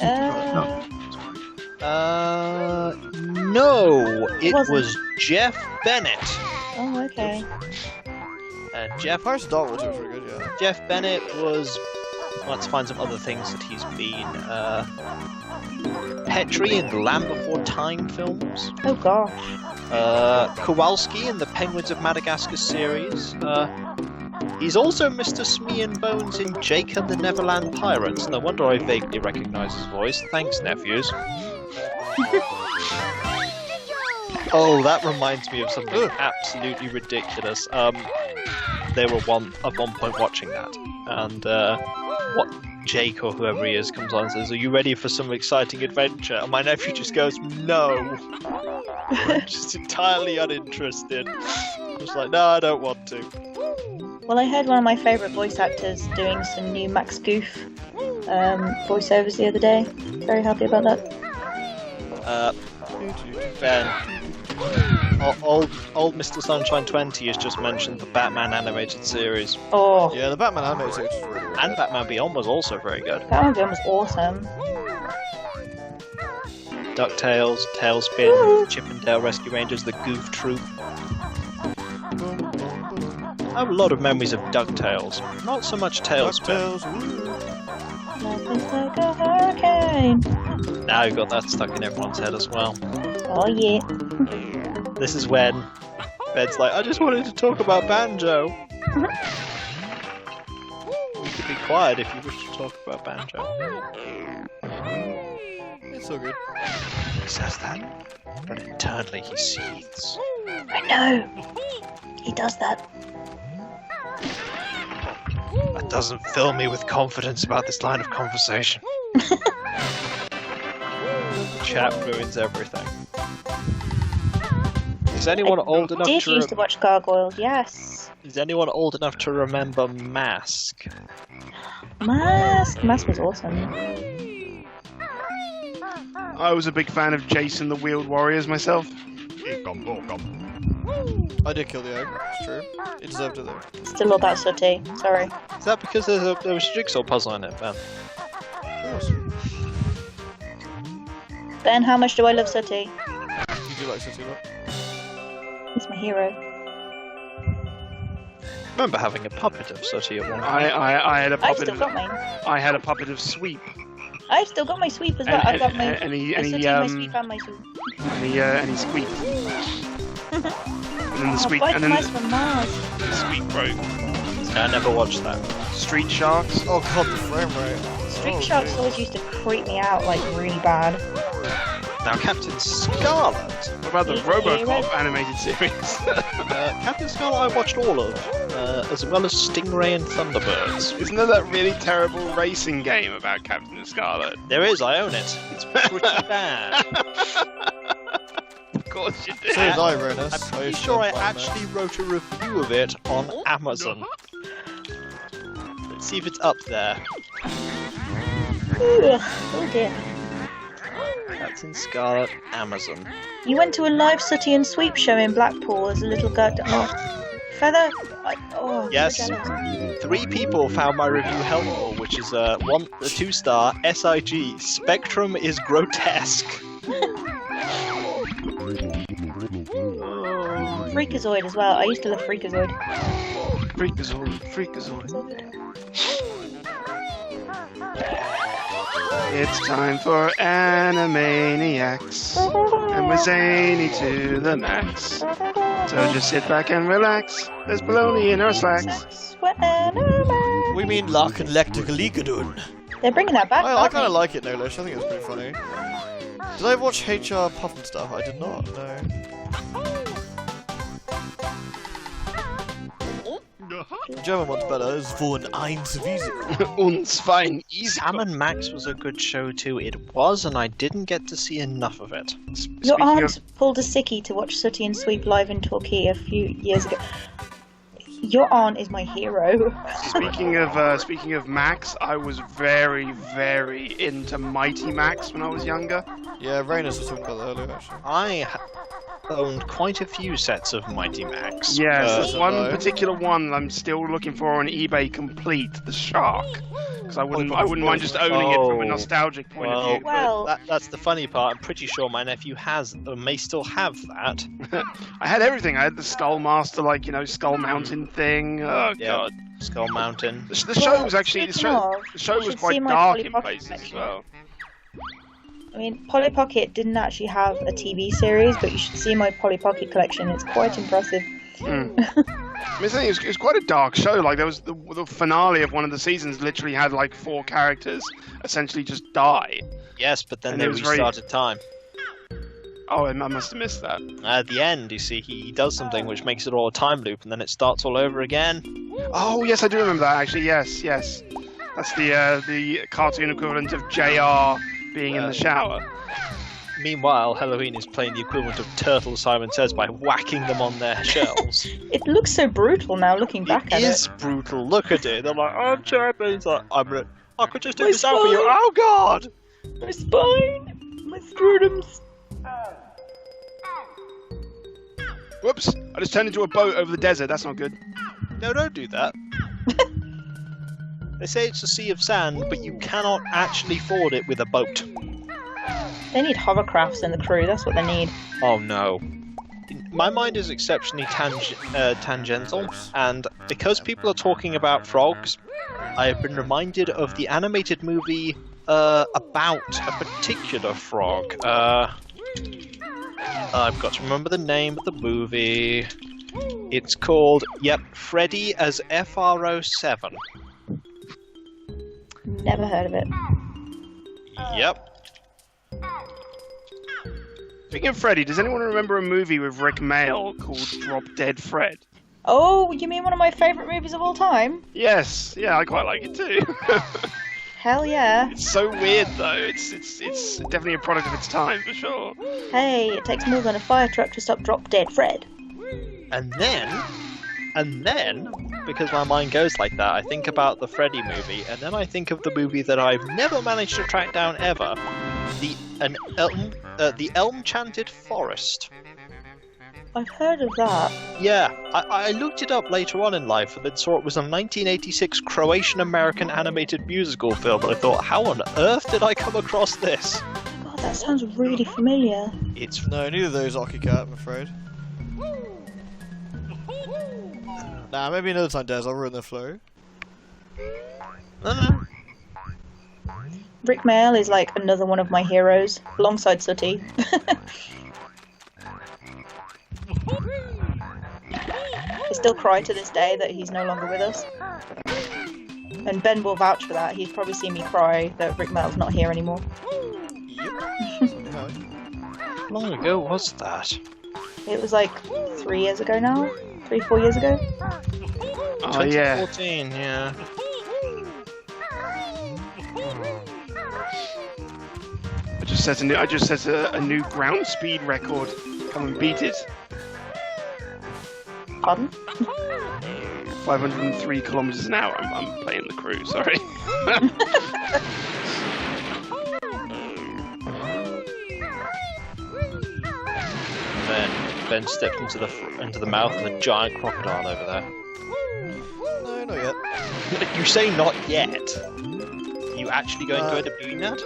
No, it wasn't. was Jeff Bennett. oh, okay. Pirates of Dark Water was really good, yeah. Jeff Bennett was. Let's find some other things that he's been. Petrie in the Land Before Time films. Oh gosh. Kowalski in the Penguins of Madagascar series. He's also Mr. Smee and Bones in Jake and the Neverland Pirates. No wonder I vaguely recognise his voice. Thanks, nephews. Oh, that reminds me of something absolutely ridiculous. They were at one point watching that, and what Jake or whoever he is comes on and says, "Are you ready for some exciting adventure?" And my nephew just goes, "No." Just entirely uninterested. Just like, no, I don't want to. Well, I heard one of my favourite voice actors doing some new Max Goof voiceovers the other day. Very happy about that. Ben, Old Mr. Sunshine 20 has just mentioned the Batman animated series. Oh, Yeah, the Batman animated series is really good. And Batman Beyond was also very good. that one was awesome. DuckTales, Tailspin, Chip and Dale Rescue Rangers, the Goof Troop. I have a lot of memories of DuckTales. Not so much Tailspin. DuckTales, woo. Life is like a hurricane. Now you've got that stuck in everyone's head as well. Oh yeah. This is when Bed's like, I just wanted to talk about Banjo. You could be quiet if you wish to talk about Banjo. It's all good. He says that, but internally he seethes. I know. He does that. That doesn't fill me with confidence about this line of conversation. Chat ruins everything. Is anyone old enough Did to used to watch Gargoyles? Yes. Is anyone old enough to remember Mask? Mask was awesome. I was a big fan of Jason the Wheeled Warriors myself. I did kill the egg, it's true. It deserved it though. Still all about Sooty. Sorry. Is that because there was a jigsaw puzzle in it, Ben? Ben, how much do I love Sooty? You do like City Lot? He's my hero. I remember having a puppet of Sooty at one point. I had a I've puppet still of got mine. I had a puppet of Sweep. I've still got my sweep as well. I've got my and he Sooty, my sweep, and my sweep. and he squeaked. And then the squeak, White and then mice from Mars. the squeak broke. I never watched that. Street Sharks. Oh god, the frame rate. Street Oh, Sharks dude. always used to creep me out like really bad. Now, Captain Scarlet. What about the Yeah. RoboCop animated series? Captain Scarlet I watched all of, as well as Stingray and Thunderbirds. Isn't there that really terrible racing game about Captain Scarlet? There is, I own it. It's pretty bad. Of course you did. So did I, Renus. I'm pretty sure I actually wrote a review of it on Amazon. Let's see if it's up there. Ugh, oh dear. Captain Scarlet, Amazon. You went to a live Sooty and Sweep show in Blackpool as a little girl. Oh, Feather. Yes. I'm so jealous. 3 people found my review helpful, which is a 2-star SIG. Spectrum is grotesque. Freakazoid as well. I used to love Freakazoid. Freakazoid. It's time for Animaniacs, and we're zany to the max. So just sit back and relax. There's baloney in our slacks. We're animals. We mean Lark and Lecticaligadun. They're bringing that back. I aren't kind of they? like it, no Lish. I think it's pretty funny. Did I watch HR Puff and stuff? I did not, no. The German one's better. It's von eins Wiesel. Uns fein easy. Sam and Max was a good show too. It was, and I didn't get to see enough of it. Your aunt pulled a sickie to watch Sooty and Sweep live in Torquay a few years ago. Your aunt is my hero. Speaking of Max, I was very, very into Mighty Max when I was younger. Yeah, Rainus was talking about that earlier, actually. I owned quite a few sets of Mighty Max. Yes, there's one no. particular one I'm still looking for on eBay complete, the Shark. Because I wouldn't mind just owning it from a nostalgic point of view. Well- that's the funny part. I'm pretty sure my nephew has, or may still have that. I had everything. I had the Skull Master, Skull Mountain thing. Oh Yeah. god. Skull Mountain. The show was actually the speaking show, of, the show you was should quite see my dark Polly in Pocket places as collection. well. I mean, Polly Pocket didn't actually have a TV series, but you should see my Polly Pocket collection. It's quite impressive. I mean, the thing is, it was quite a dark show. Like, there was the finale of one of the seasons literally had like 4 characters essentially just die. Yes, but then And they it was very- restarted time. Oh, I must have missed that. At the end, you see, he does something which makes it all a time loop, and then it starts all over again. Oh, yes, I do remember that, actually. Yes. That's the cartoon equivalent of JR being in the shower. Meanwhile, Helloween is playing the equivalent of Turtle Simon Says by whacking them on their shells. It looks so brutal now, looking back It at is it. brutal. Look at it. They're like, I'm champion. He's like, I could just do My this out for you. spine. Oh, God! My spine! My scrutums! Whoops! I just turned into a boat over the desert. That's not good. No, don't do that. They say it's a sea of sand, but you cannot actually ford it with a boat. They need hovercrafts in the crew, that's what they need. Oh no. My mind is exceptionally tangential, and because people are talking about frogs, I have been reminded of the animated movie about a particular frog. I've got to remember the name of the movie. It's called, Freddy as FR07. Never heard of it. Yep. Speaking of Freddy, does anyone remember a movie with Rick Mail called Drop Dead Fred? Oh, you mean one of my favourite movies of all time? Yes, yeah, I quite like it too. Hell yeah. It's so weird though. It's definitely a product of its time for sure. Hey, it takes more than a fire truck to stop Drop Dead Fred. And then, because my mind goes like that, I think about the Freddy movie, and then I think of the movie that I've never managed to track down ever, the Elm-Chanted Forest. I've heard of that. Yeah, I looked it up later on in life, and then saw it was a 1986 Croatian-American animated musical film, and I thought, how on earth did I come across this? God, that sounds really familiar. It's... No, neither of those, Cat, I'm afraid. Nah, maybe another time, Des. I'll ruin the flow. No. Rick Mail is like another one of my heroes, alongside Sooty. I still cry to this day that he's no longer with us. And Ben will vouch for that. He's probably seen me cry that Rick Mail's not here anymore. How long ago was that? It was like 3 years ago now? 3-4 years ago? Oh yeah. 2014, yeah. I just set a new ground speed record. Come and beat it. Pardon? 503 kilometers an hour. I'm playing the crew. Sorry. Ben stepped into the mouth of a giant crocodile over there. No, not yet. You say not yet? You actually going to end up doing that?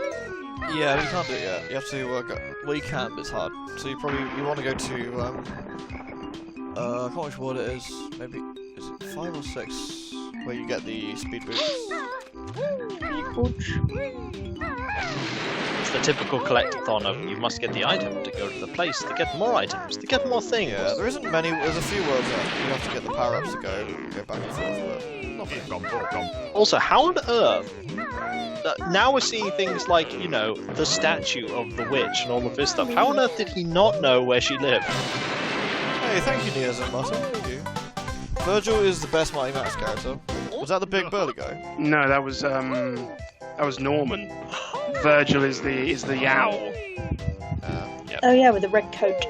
Yeah, you can't do it yet. You have to work out. Well, you can, but it's hard. So you want to go to I can't remember what it is. Maybe is it 5 or 6 where you get the speed boosts? It's the typical collectathon of you must get the item to go to the place to get more items to get more things. Yeah, there isn't many. There's a few worlds that you have to get the power-ups to go back and forth. But not many. Also, how on earth? Now we're seeing things like, you know, the statue of the witch and all of this stuff. How on earth did he not know where she lived? Hey, thank you, Niaz and Martin. Thank you. Virgil is the best Mighty Mouse character. Was that the big burly guy? No, that was Norman. Virgil is the owl. Yep. Oh yeah, with the red coat.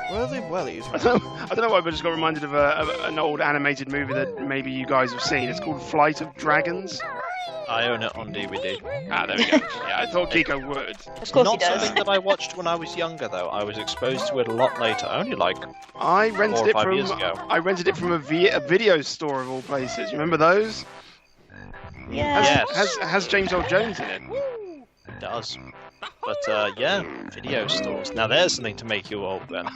Where are the wellies? I don't know why, but I just got reminded of an old animated movie that maybe you guys have seen. It's called Flight of Dragons. I own it on DVD. Ah, there we go. Yeah, I thought Kiko would. Of course Not he does. something that I watched when I was younger, though. I was exposed to it a lot later. Only like I rented 4 or it 5 from years ago. I rented it from a video store of all places. You remember those? Yeah. Yes. Has James Earl Jones in it? It does. But, yeah, video stores. Now there's something to make you old, Ben.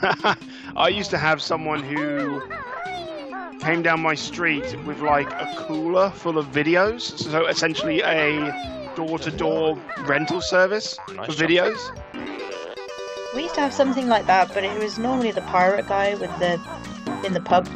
I used to have someone who came down my street with like a cooler full of videos, so essentially a door-to-door rental service Nice for job. videos. We used to have something like that, but it was normally the pirate guy with in the pub.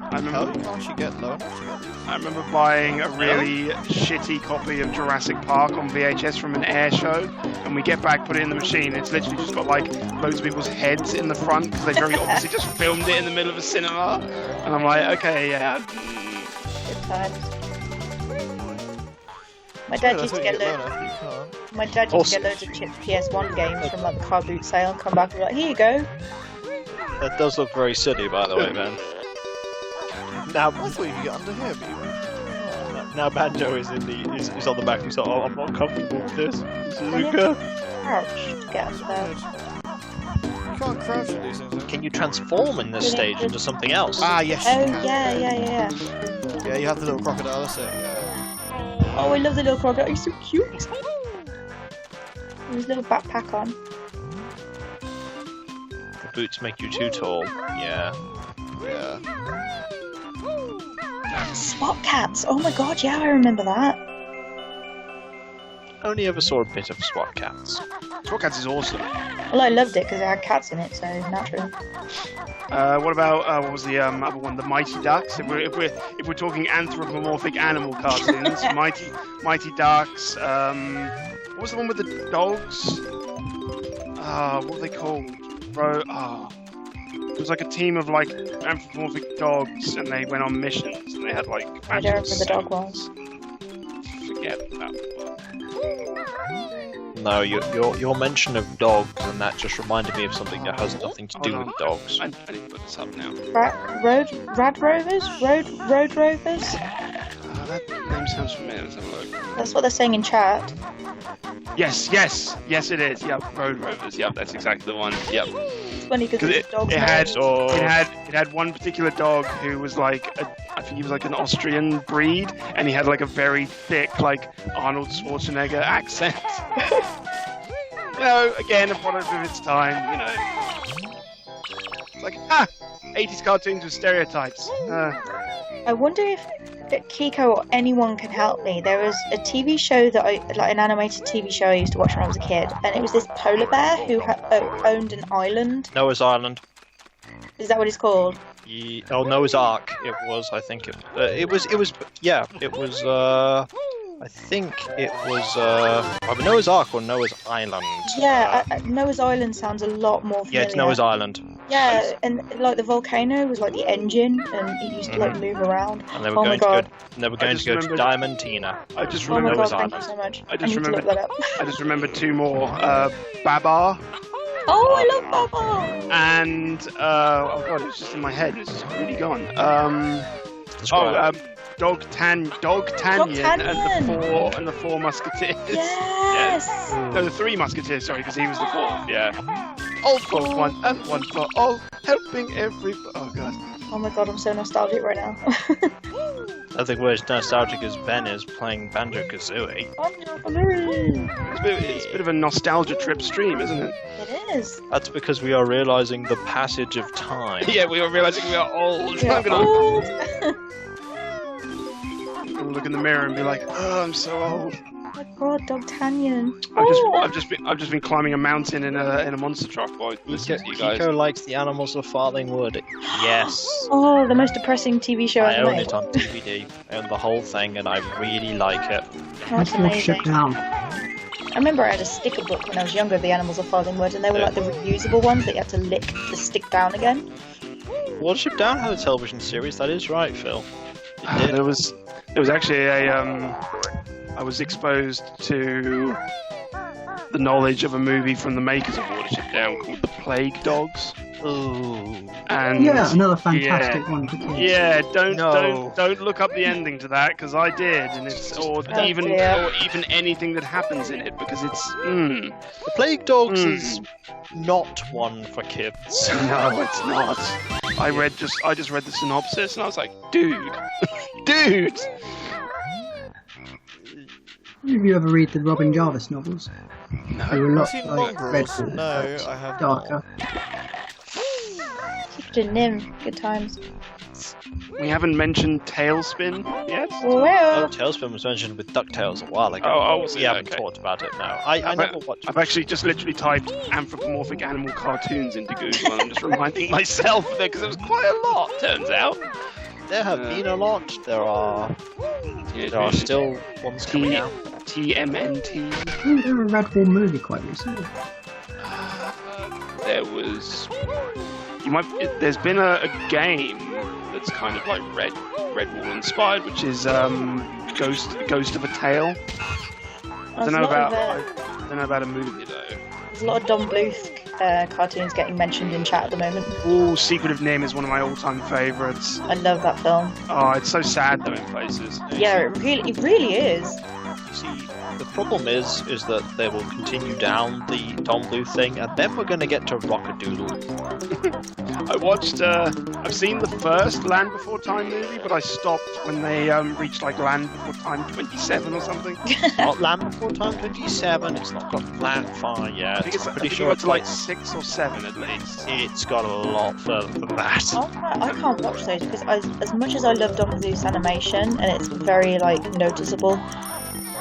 I How remember, can't you get low enough to get these? I remember buying a really shitty copy of Jurassic Park on VHS from an air show, and we get back, put it in the machine. It's literally just got like loads of people's heads in the front because they very obviously just filmed it in the middle of a cinema. And I'm like, okay, yeah. Good times. My dad used to get loads. My dad used to get loads of chipped PS1 games from like the car boot sale and come back and be like, here you go. That does look very silly, by the way, Ben. Now, I thought you could get under here, but you now Banjo is on the back. He's like, oh, I'm not comfortable with this. This isn't Yeah. good. Ouch. Get up there. can't crouch in these things. Can you transform in this stage into something else? Ah, yes. Oh, you can. yeah. Yeah, you have the little crocodile. That's it. Yeah. Oh, I love the little crocodile. He's so cute. With his little backpack on. The boots make you too tall. Yeah. Yeah. SWAT cats. Oh my god, yeah, I remember that. Only ever saw a bit of SWAT cats. SWAT Cats is awesome. Well, I loved it because it had cats in it, so naturally. What about what was the other one? The Mighty Ducks. If we're talking anthropomorphic animal cartoons, Mighty Ducks. What was the one with the dogs? What were they called? It was like a team of like anthropomorphic dogs, and they went on missions, and they had like. I don't remember the dog ones. Forget that one. No, your mention of dogs, and that just reminded me of something that has nothing to do Hold with on. dogs. I need to put this up now. Road Rovers? Road Rovers? That name sounds familiar. Let's have a look. That's what they're saying in chat. Yes, it is. Yep, Road Rovers. Yep, that's exactly the one. Yep. It's funny because it's dog's it name. had one particular dog who was like I think he was like an Austrian breed, and he had like a very thick like Arnold Schwarzenegger accent. You know, again, a product of its time. You know, it's like 80s cartoons with stereotypes. I wonder if Kiko or anyone can help me. There was a TV show like an animated TV show I used to watch when I was a kid, and it was this polar bear who owned an island. Noah's Island. Is that what it's called? Noah's Ark. It was. I think it was. I think it was either Noah's Ark or Noah's Island. Yeah, Noah's Island sounds a lot more familiar. Yeah, it's Noah's Island. Yeah, and like the volcano was like the engine, and it used to like move around. And they were Oh my god. They were going to go to Diamantina. I just Oh my remember. god, thank you so much. I just need to look remembered. that up. I just remembered two more. Babar Oh, I love Baba! and oh god, it's just in my head. It's just really gone. Dog Tanyan and the Four Musketeers. Yes! No, the Three Musketeers. Sorry, because he was the fourth. Yeah. All for one and one for all, helping every. Oh god. Oh my god, I'm so nostalgic right now. I think we're as nostalgic as Ben is playing Banjo Kazooie. It's a bit of a nostalgia trip stream, isn't it? It is. That's because we are realizing the passage of time. Yeah, we are realizing we are old. We are I'm gonna old. look in the mirror and be like, oh, I'm so old. Oh my god, Dogtanian. I've just been climbing a mountain in a monster truck while listening to you guys. Kiko likes the animals of Farthing Wood. Yes. Oh, the most depressing TV show I ever own made. it on DVD. I own the whole thing, and I really like it. That's Let's watch amazing. it down. I remember I had a sticker book when I was younger of the animals of Farthing Wood, and they were like the reusable ones that you had to lick the stick down again. Watership Down had a television series. That is right, Phil. It did. There was actually I was exposed to the knowledge of a movie from the makers of Watership Down called The Plague Dogs. Ooh. And Yeah, another fantastic one for kids. Yeah, don't No. look up the ending to that because I did, and it's or even anything that happens in it because it's The Plague Dogs is not one for kids. no, it's not. I just read the synopsis and I was like, dude. Have you ever read the Robin Jarvis novels? They were a lot Have you seen like Mongrels? Redfall, No, I have darker. Nim, good times. We haven't mentioned Tailspin yet. Well, Tailspin was mentioned with DuckTales a while ago. Oh, was it? we haven't Okay. talked about it now. I never watched. I've actually just literally typed anthropomorphic animal cartoons into Google and I'm just reminding myself of it because it was quite a lot, turns out. There have been a lot. There are still ones coming out. TMNT. Wasn't there a Redfall movie quite recently? There was. There's been a game that's kind of like Redwall inspired, which is Ghost of a Tale. I don't know about a movie though. There's a lot of Don Bluth cartoons getting mentioned in chat at the moment. Ooh, Secret of Nim is one of my all-time favourites. I love that film. Oh, it's so sad though in places. Yeah, it really is. See, the problem is that they will continue down the Don Bluth thing, and then we're going to get to Rockadoodle. I watched. I've seen the first Land Before Time movie, but I stopped when they reached like Land Before Time 27 or something. Not Land Before Time 27. It's not got that far yet. I think it's pretty sure it's like 6 or 7 at least. It's got a lot further than that. I can't watch those because as much as I love Don Bluth's animation and it's very like noticeable,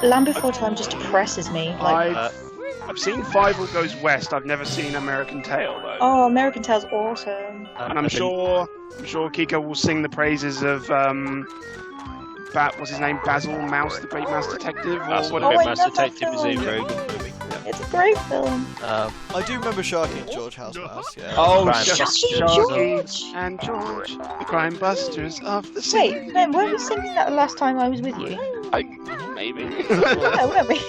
Land Before Time just depresses me. Like, I've seen Five All Goes West. I've never seen American Tail though. oh, American Tail's awesome. And I'm sure Kiko will sing the praises of what's his name? Basil Mouse, the Great Mouse Detective, or That's whatever. I Mouse love that Detective is a film. very good movie. It's a great film. I do remember Sharky and George House Mouse, yeah. Oh, Crime Sharky Busters and George, the Crime Busters of the sea. Wait, Ben, weren't we singing that the last time I was with you? Maybe. No, weren't we?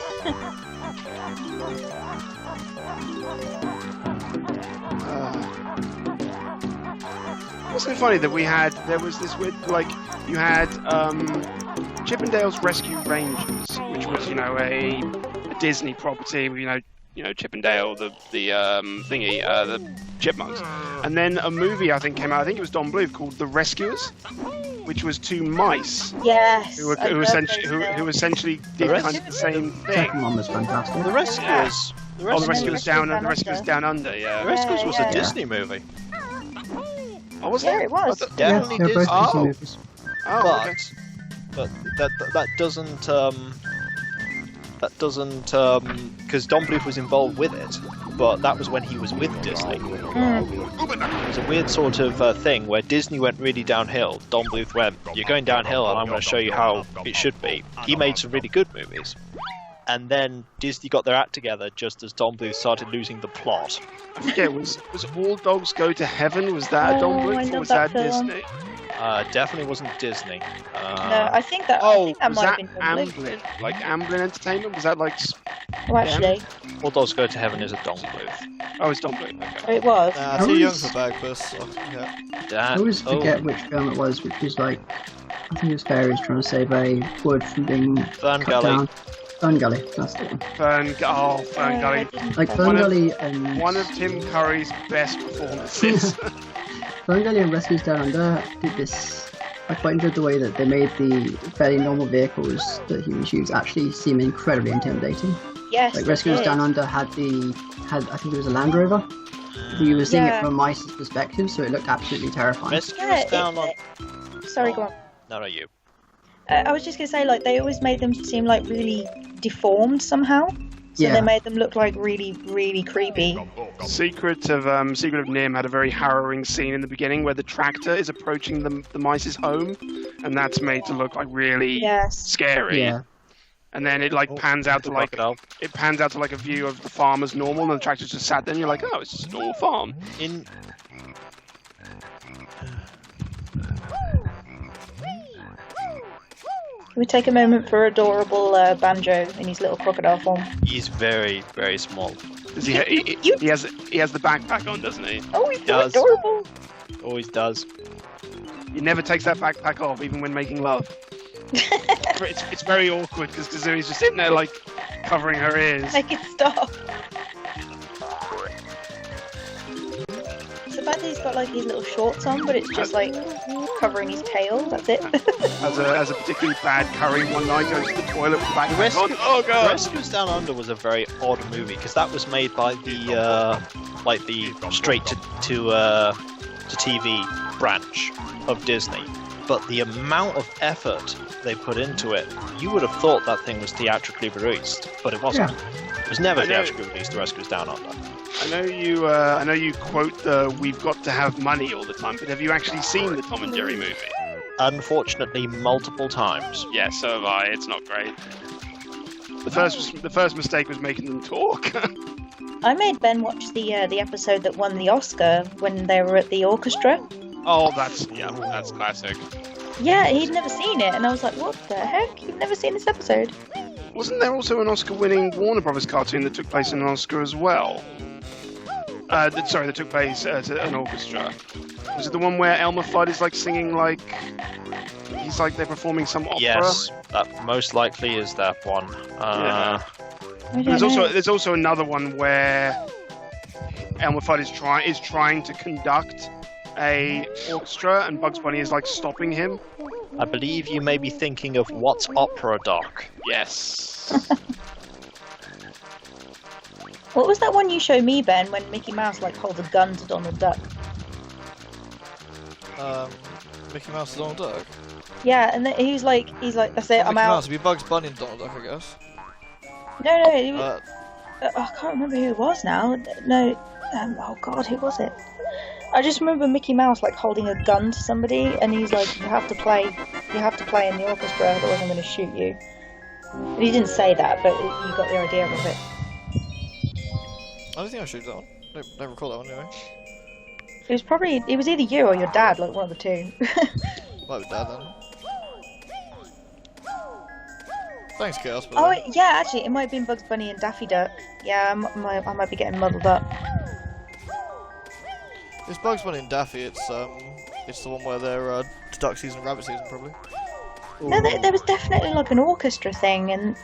Wasn't it funny that there was this weird, like, you had Chippendale's Rescue Rangers, which was, a Disney property, Chippendale, the chipmunks. And then a movie, I think, came out, I think it was Don Bluth, called The Rescuers, which was 2 mice Yes. who essentially did kind of the same thing. Second one was fantastic. The Rescuers. The Rescuers Down Under, yeah. The Rescuers was Yeah. a Disney movie. Oh, was Yeah, it was. Definitely they're both Disney. Disney movies. Oh, But okay. that doesn't because Don Bluth was involved with it, but that was when he was with Disney. It was a weird sort of thing where Disney went really downhill. Don Bluth went, "You're going downhill, and I'm going to show you how it should be." He made some really good movies, and then Disney got their act together just as Don Bluth started losing the plot. I forget, was All Dogs Go to Heaven? Was that a Don Oh, I Bluth or love was that that film. Disney? Definitely wasn't Disney. No, I think that was might have that been Don Bluth. Amblin? Like Amblin Entertainment? Was that like... Oh, actually, All Dogs Go to Heaven is a Don Bluth. Oh, it's Don Bluth, okay. it was. Too young for Bagpuss. So, yeah. I always forget which film it was, which was like, I think it was fairies trying to save a wood from being Fern cut Gully. down. Fern Gully, that's the one. Fern Gully. Like Fern Gully and One of Tim Curry's best performances. Fern Gully and Rescues Down Under did this. I quite enjoyed the way that they made the fairly normal vehicles that humans use actually seem incredibly intimidating. Yes. Like it Rescues did. Down Under had I think it was a Land Rover. You were seeing it from a mice's perspective, so it looked absolutely terrifying. Rescuers Down on. Sorry, go on. No, not you. I was just gonna say, like, they always made them seem like really deformed somehow. So Yeah. they made them look like really, really creepy. Secret of Nim had a very harrowing scene in the beginning where the tractor is approaching the mice's home, and that's made to look like really Yes. scary. Yeah. And then it like pans out to like Crocodile. a view of the farm as normal, and the tractor's just sat there, and you're like, oh, it's just a normal farm. In Can we take a moment for adorable Banjo in his little crocodile form? he's very, very small. Does he has the backpack on, doesn't he? Oh, he's so Does. adorable! Always does. He never takes that backpack off, even when making love. It's very awkward because Kazooie's just sitting there like covering her ears. Make it stop. It's the fact that he's got like his little shorts on, but it's just like covering his tail. That's it. As a particularly bad curry one night goes to the toilet with the backpack Rescue- on. Oh god! Rescuers Down Under was a very odd movie because that was made by the straight to TV branch of Disney. But the amount of effort they put into it, you would have thought that thing was theatrically released, but it wasn't. Yeah. It was never I know. theatrically released. The Rescuers Down Under. I know you quote the "We've got to have money" all the time, but have you actually seen the Tom and Jerry movie? Unfortunately, multiple times. Yeah, so have I. It's not great. The first mistake was making them talk. I made Ben watch the episode that won the Oscar when they were at the orchestra. Oh, that's classic. Yeah, he'd never seen it, and I was like, "What the heck? You've never seen this episode?" Wasn't there also an Oscar-winning Warner Brothers cartoon that took place in an Oscar as well? That took place at an orchestra. Was it the one where Elmer Fudd is like singing like he's like they're performing some opera. Yes, that most likely is that one. Yeah. I don't know. There's also another one where Elmer Fudd is trying to conduct a orchestra, and Bugs Bunny is like stopping him. I believe you may be thinking of What's Opera, Doc. Yes. What was that one you showed me, Ben, when Mickey Mouse like holds a gun to Donald Duck? Mickey Mouse and Donald Duck. Yeah, and then he's like, that's it, I'm Mickey out. Mouse would be Bugs Bunny and Donald Duck, I guess. No, he was, I can't remember who it was now. No, oh god, who was it? I just remember Mickey Mouse like holding a gun to somebody, and he's like, you have to play in the orchestra, otherwise I'm going to shoot you. And he didn't say that, but you got the idea of it. I don't think I shoot that one. Don't recall that one anyway. It was either you or your dad, like one of the two. Might be Dad then. Thanks, Chaos. Oh yeah, actually, it might have been Bugs Bunny and Daffy Duck. Yeah, I might be getting muddled up. It's Bugs Bunny and Daffy. It's the one where they're duck season, rabbit season, probably. No, there was definitely like an orchestra thing, and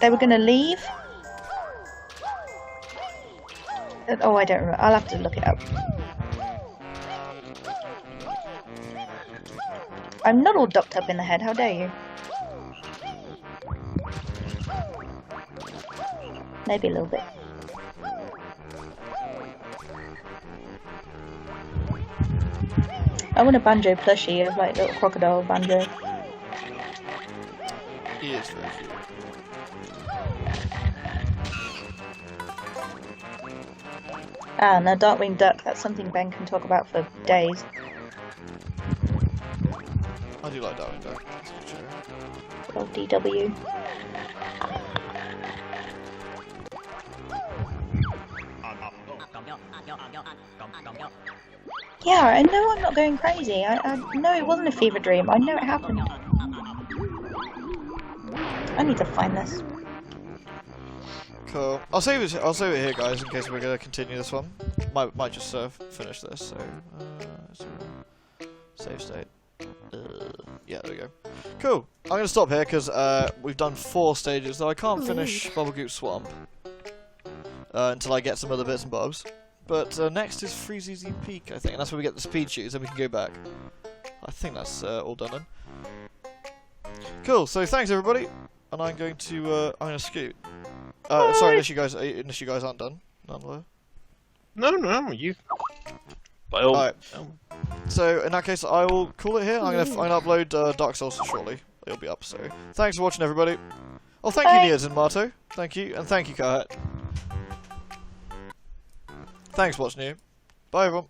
they were going to leave. Oh, I don't remember. I'll have to look it up. I'm not all ducked up in the head. How dare you? Maybe a little bit. I want a Banjo plushie of like little crocodile Banjo. He is very cute. Ah, now Darkwing Duck, that's something Ben can talk about for days. I do like Darkwing Duck. That's a good show. Good old DW. Yeah, I know I'm not going crazy. I know it wasn't a fever dream. I know it happened. I need to find this. Cool. I'll save it here, guys, in case we're gonna continue this one. Might just finish this. So, save state. Yeah, there we go. Cool. I'm gonna stop here because we've done 4 stages. Though I can't finish Bubblegoop Swamp until I get some other bits and bobs. But next is Freezeezy Peak, I think, and that's where we get the speed shoes, and we can go back. I think that's all done then. Cool. So thanks everybody, and I'm going to scoot. Sorry, unless you guys aren't done. No, you. By all. Alright. So in that case, I will call it here. I'm gonna upload Dark Souls shortly. It'll be up. So thanks for watching, everybody. Oh, thank you, Niaz and Marto. Thank you, and thank you, Kahat. Thanks for watching you. Bye, everyone.